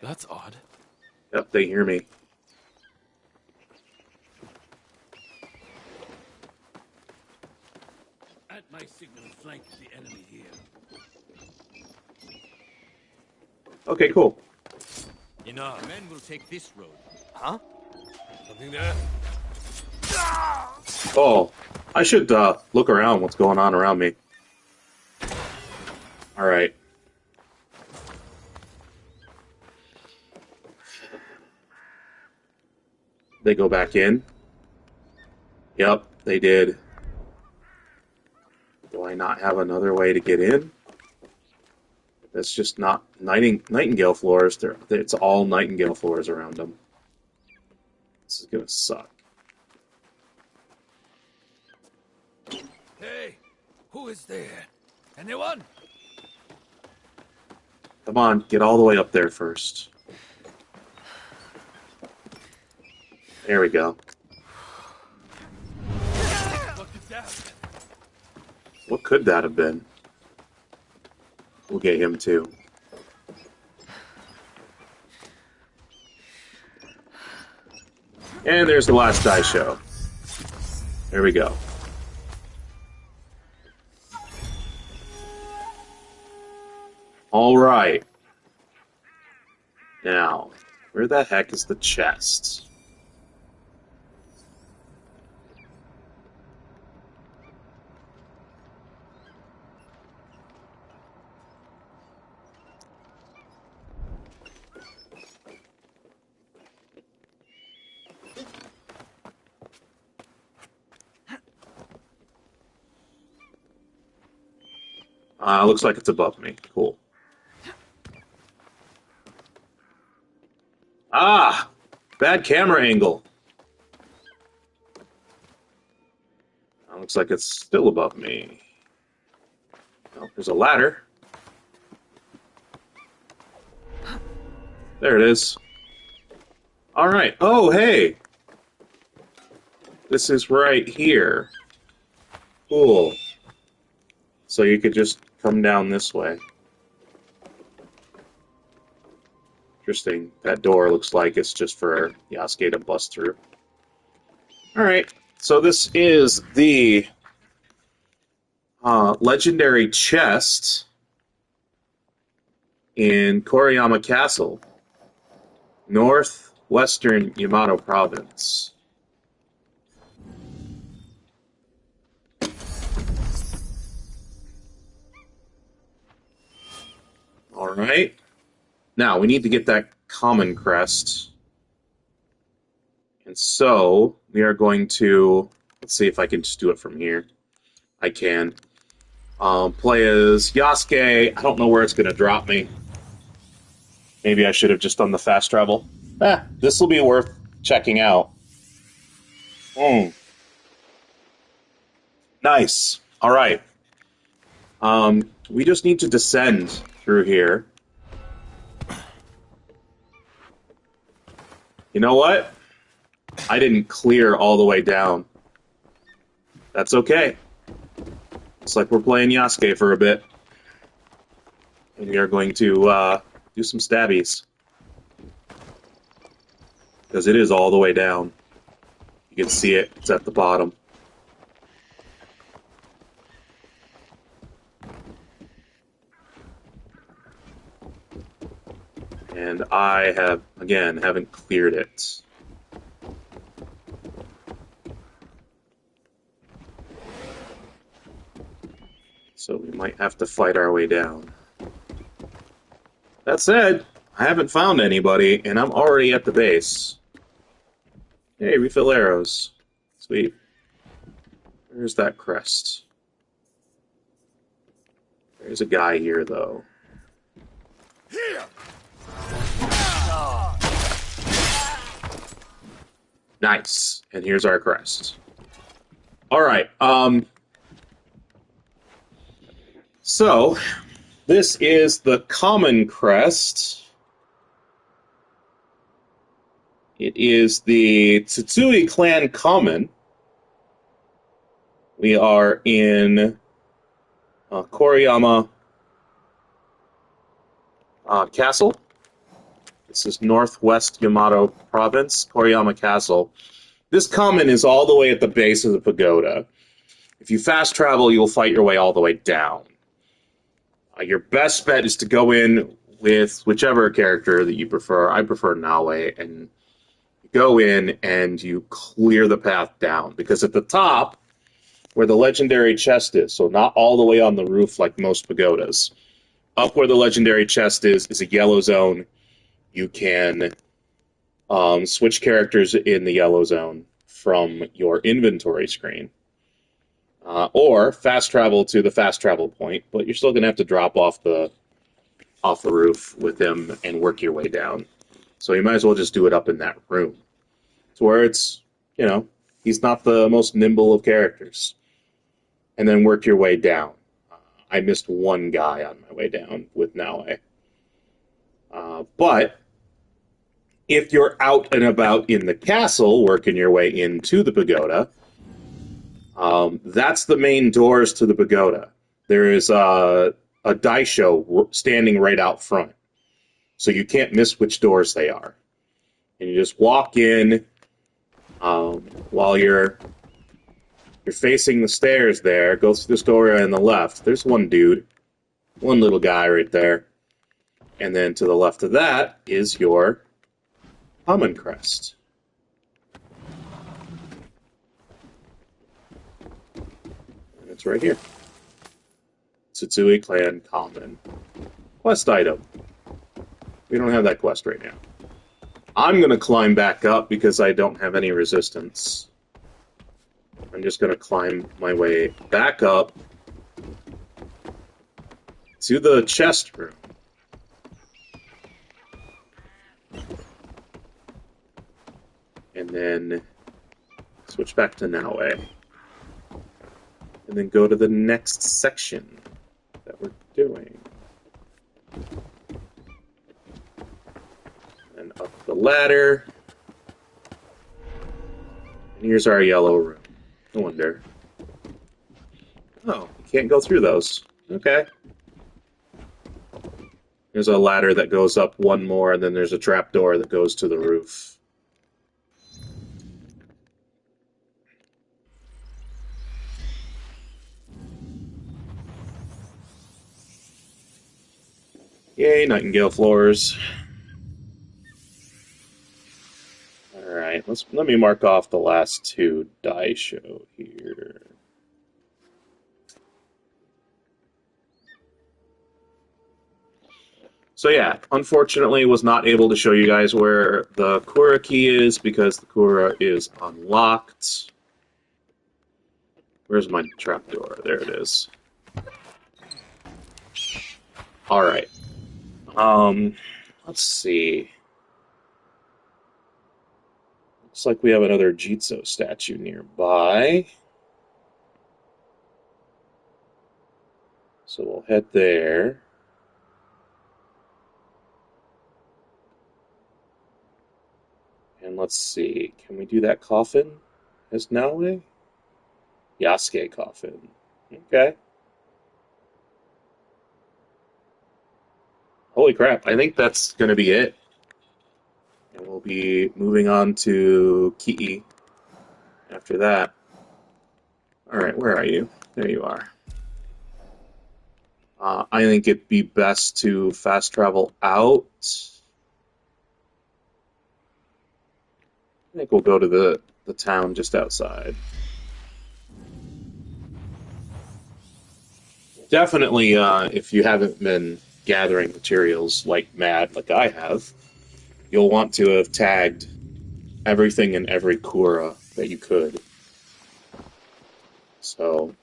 That's odd. Yep, they hear me. At my signal, flank the enemy here. Okay, cool. Enough. Men will take this road. Huh? Something there? Oh, I should look around what's going on around me. Alright. They go back in. Yep, they did. Do I not have another way to get in? That's just not nightingale floors. It's all nightingale floors around them. This is gonna suck. Hey, who is there? Anyone? Come on, get all the way up there first. There we go. What is that? What could that have been? We'll get him too. And there's the last die show. There we go. All right. Now, where the heck is the chest? Looks like it's above me. Cool. Ah! Bad camera angle. Looks like it's still above me. Oh, there's a ladder. There it is. Alright. Oh, hey! This is right here. Cool. So you could just come down this way. Interesting. That door looks like it's just for Yasuke to bust through. Alright, so this is the legendary chest in Koriyama Castle, Northwestern Yamato Province. Alright. Now, we need to get that common crest. And so, we are going to... Let's see if I can just do it from here. I can. Play as Yasuke. I don't know where it's going to drop me. Maybe I should have just done the fast travel. This will be worth checking out. Nice. Alright. We just need to descend through here. You know what? I didn't clear all the way down. That's okay. Looks like we're playing Yasuke for a bit. And we are going to do some stabbies. Because it is all the way down. You can see it. It's at the bottom. And I have, again, haven't cleared it. So we might have to fight our way down. That said, I haven't found anybody, and I'm already at the base. Hey, refill arrows. Sweet. Where's that crest? There's a guy here, though. Here! Nice. And here's our crest. Alright, so, this is the common crest. It is the Tsutsui clan common. We are in Koriyama Castle. This is Northwest Yamato Province, Koriyama Castle. This common is all the way at the base of the pagoda. If you fast travel, you'll fight your way all the way down. Your best bet is to go in with whichever character that you prefer. I prefer Naue, and you go in and you clear the path down, because at the top, where the legendary chest is, so not all the way on the roof like most pagodas, up where the legendary chest is a yellow zone. You can switch characters in the yellow zone from your inventory screen. Or fast travel to the fast travel point, but you're still going to have to drop off the roof with him and work your way down. So you might as well just do it up in that room. It's where it's, he's not the most nimble of characters. And then work your way down. I missed one guy on my way down with Naue. But if you're out and about in the castle, working your way into the pagoda, that's the main doors to the pagoda. There is a daisho standing right out front, so you can't miss which doors they are. And you just walk in while you're facing the stairs there. Go through this door on the left. There's one dude, one little guy right there. And then to the left of that is your common crest. And it's right here. Tsutsui Clan Common. Quest item. We don't have that quest right now. I'm going to climb back up because I don't have any resistance. I'm just going to climb my way back up to the chest room. And then switch back to Naue. And then go to the next section that we're doing. And up the ladder. And here's our yellow room. No wonder. Oh, you can't go through those. Okay. There's a ladder that goes up one more, and then there's a trapdoor that goes to the roof. Yay, Nightingale floors. Alright, let me mark off the last two daisho here. So yeah, unfortunately was not able to show you guys where the Kura key is because the Kura is unlocked. Where's my trapdoor? There it is. Alright. Let's see. Looks like we have another Jizo statue nearby. So we'll head there. And let's see, can we do that coffin as Naue? Yasuke coffin. Okay. Holy crap, I think that's going to be it. And we'll be moving on to Kii after that. Alright, where are you? There you are. I think it'd be best to fast travel out. I think we'll go to the town just outside. Definitely, if you haven't been gathering materials like mad, like I have, you'll want to have tagged everything in every Kura that you could. So...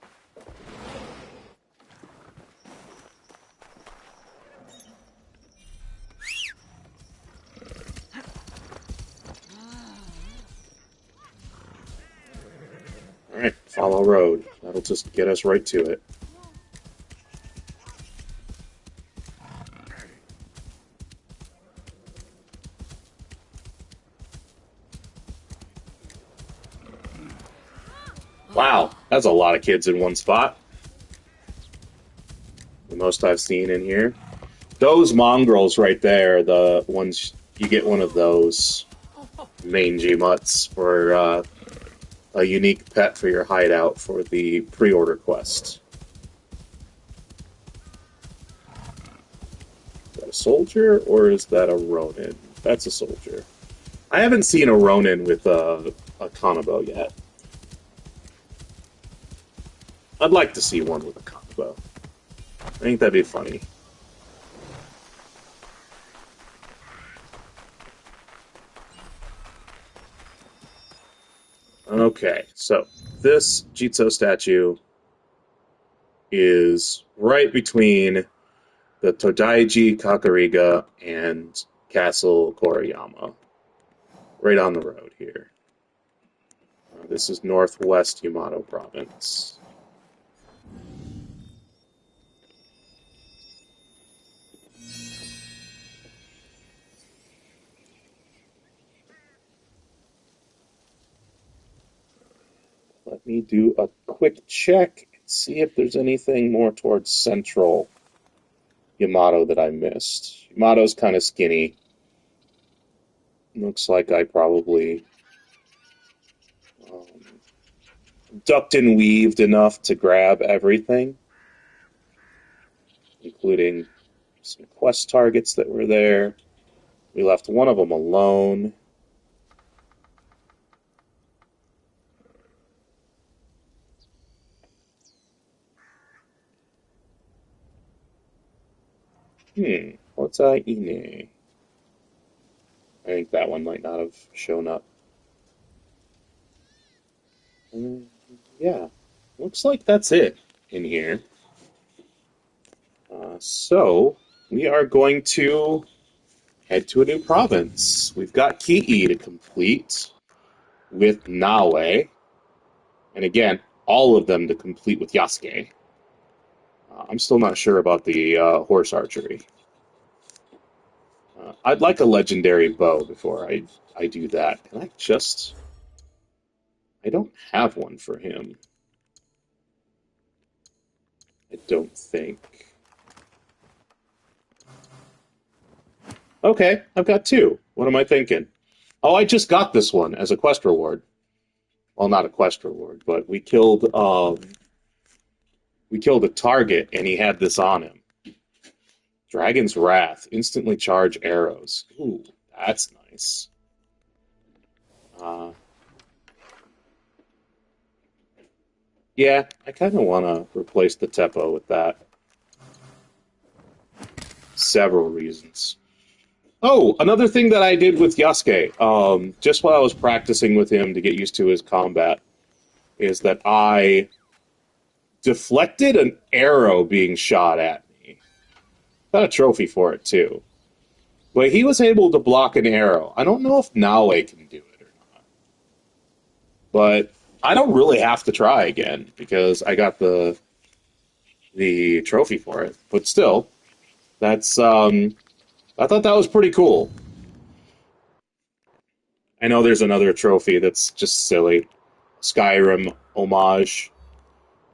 Alright, follow road. That'll just get us right to it. Wow, that's a lot of kids in one spot. The most I've seen in here. Those mongrels right there, the ones, you get one of those mangy mutts for a unique pet for your hideout for the pre-order quest. But a soldier or is that a Ronin? That's a soldier. I haven't seen a Ronin with a Kanabo yet. I'd like to see one with a Kanabo. I think that'd be funny. Okay, so this Jizo statue is right between the Todaiji Kakurega and Castle Koriyama. Right on the road here. This is Northwest Yamato Province. Let me do a quick check and see if there's anything more towards central Yamato that I missed. Yamato's kind of skinny. Looks like I probably ducked and weaved enough to grab everything, including some quest targets that were there. We left one of them alone. What's Ine? I think that one might not have shown up. Yeah, looks like that's it in here. So, we are going to head to a new province. We've got Kii to complete with Nawe. And again, all of them to complete with Yasuke. I'm still not sure about the horse archery. I'd like a legendary bow before I do that. Can I just... I don't have one for him. I don't think. Okay, I've got two. What am I thinking? Oh, I just got this one as a quest reward. Well, not a quest reward, but we killed a target and he had this on him. Dragon's Wrath. Instantly charge arrows. Ooh, that's nice. Yeah, I kind of want to replace the Teppo with that. Several reasons. Oh, another thing that I did with Yasuke, just while I was practicing with him to get used to his combat, is that I deflected an arrow being shot at me. Got a trophy for it, too. But he was able to block an arrow. I don't know if Nawe can do it or not. But I don't really have to try again, because I got the trophy for it. But still, that's... I thought that was pretty cool. I know there's another trophy that's just silly. Skyrim homage.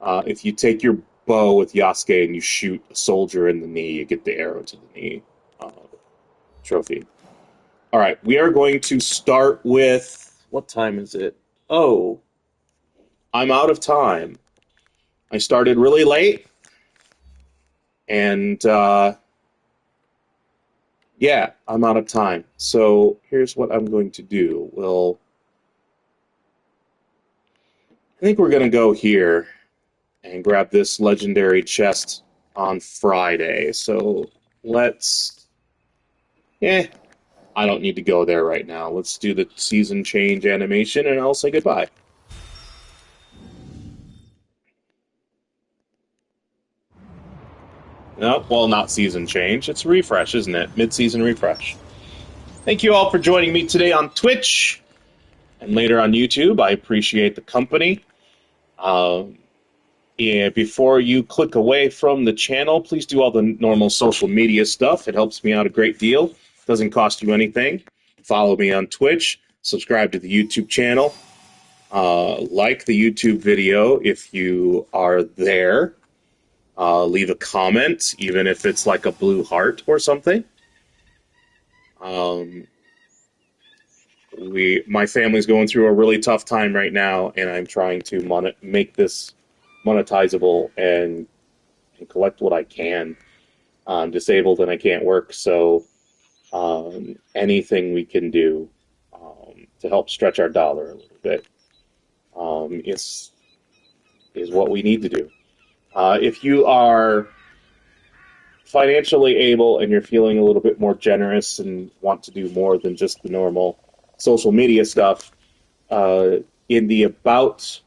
If you take your bow with Yasuke and you shoot a soldier in the knee, you get the arrow to the knee trophy. Alright, we are going to start with... What time is it? Oh, I'm out of time. I started really late. And, yeah, I'm out of time. So here's what I'm going to do. I think we're going to go here and grab this legendary chest on Friday. So let's... I don't need to go there right now. Let's do the season change animation and I'll say goodbye. No, well, not season change. It's refresh, isn't it? Mid-season refresh. Thank you all for joining me today on Twitch and later on YouTube. I appreciate the company. Before you click away from the channel, please do all the normal social media stuff. It helps me out a great deal. Doesn't cost you anything. Follow me on Twitch. Subscribe to the YouTube channel. Like the YouTube video if you are there. Leave a comment, even if it's like a blue heart or something. My family's going through a really tough time right now, and I'm trying to make this monetizable and collect what I can. I'm disabled and I can't work, so anything we can do to help stretch our dollar a little bit is what we need to do. If you are financially able and you're feeling a little bit more generous and want to do more than just the normal social media stuff, in the About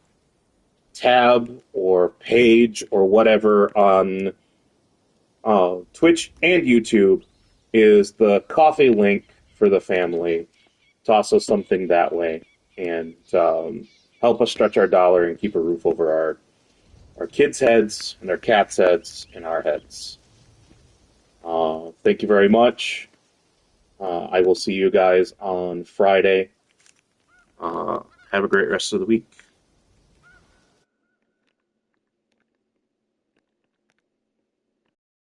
tab or page or whatever on Twitch and YouTube is the coffee link for the family. Toss us something that way and help us stretch our dollar and keep a roof over our kids' heads and our cats' heads and our heads. Thank you very much. I will see you guys on Friday. Have a great rest of the week.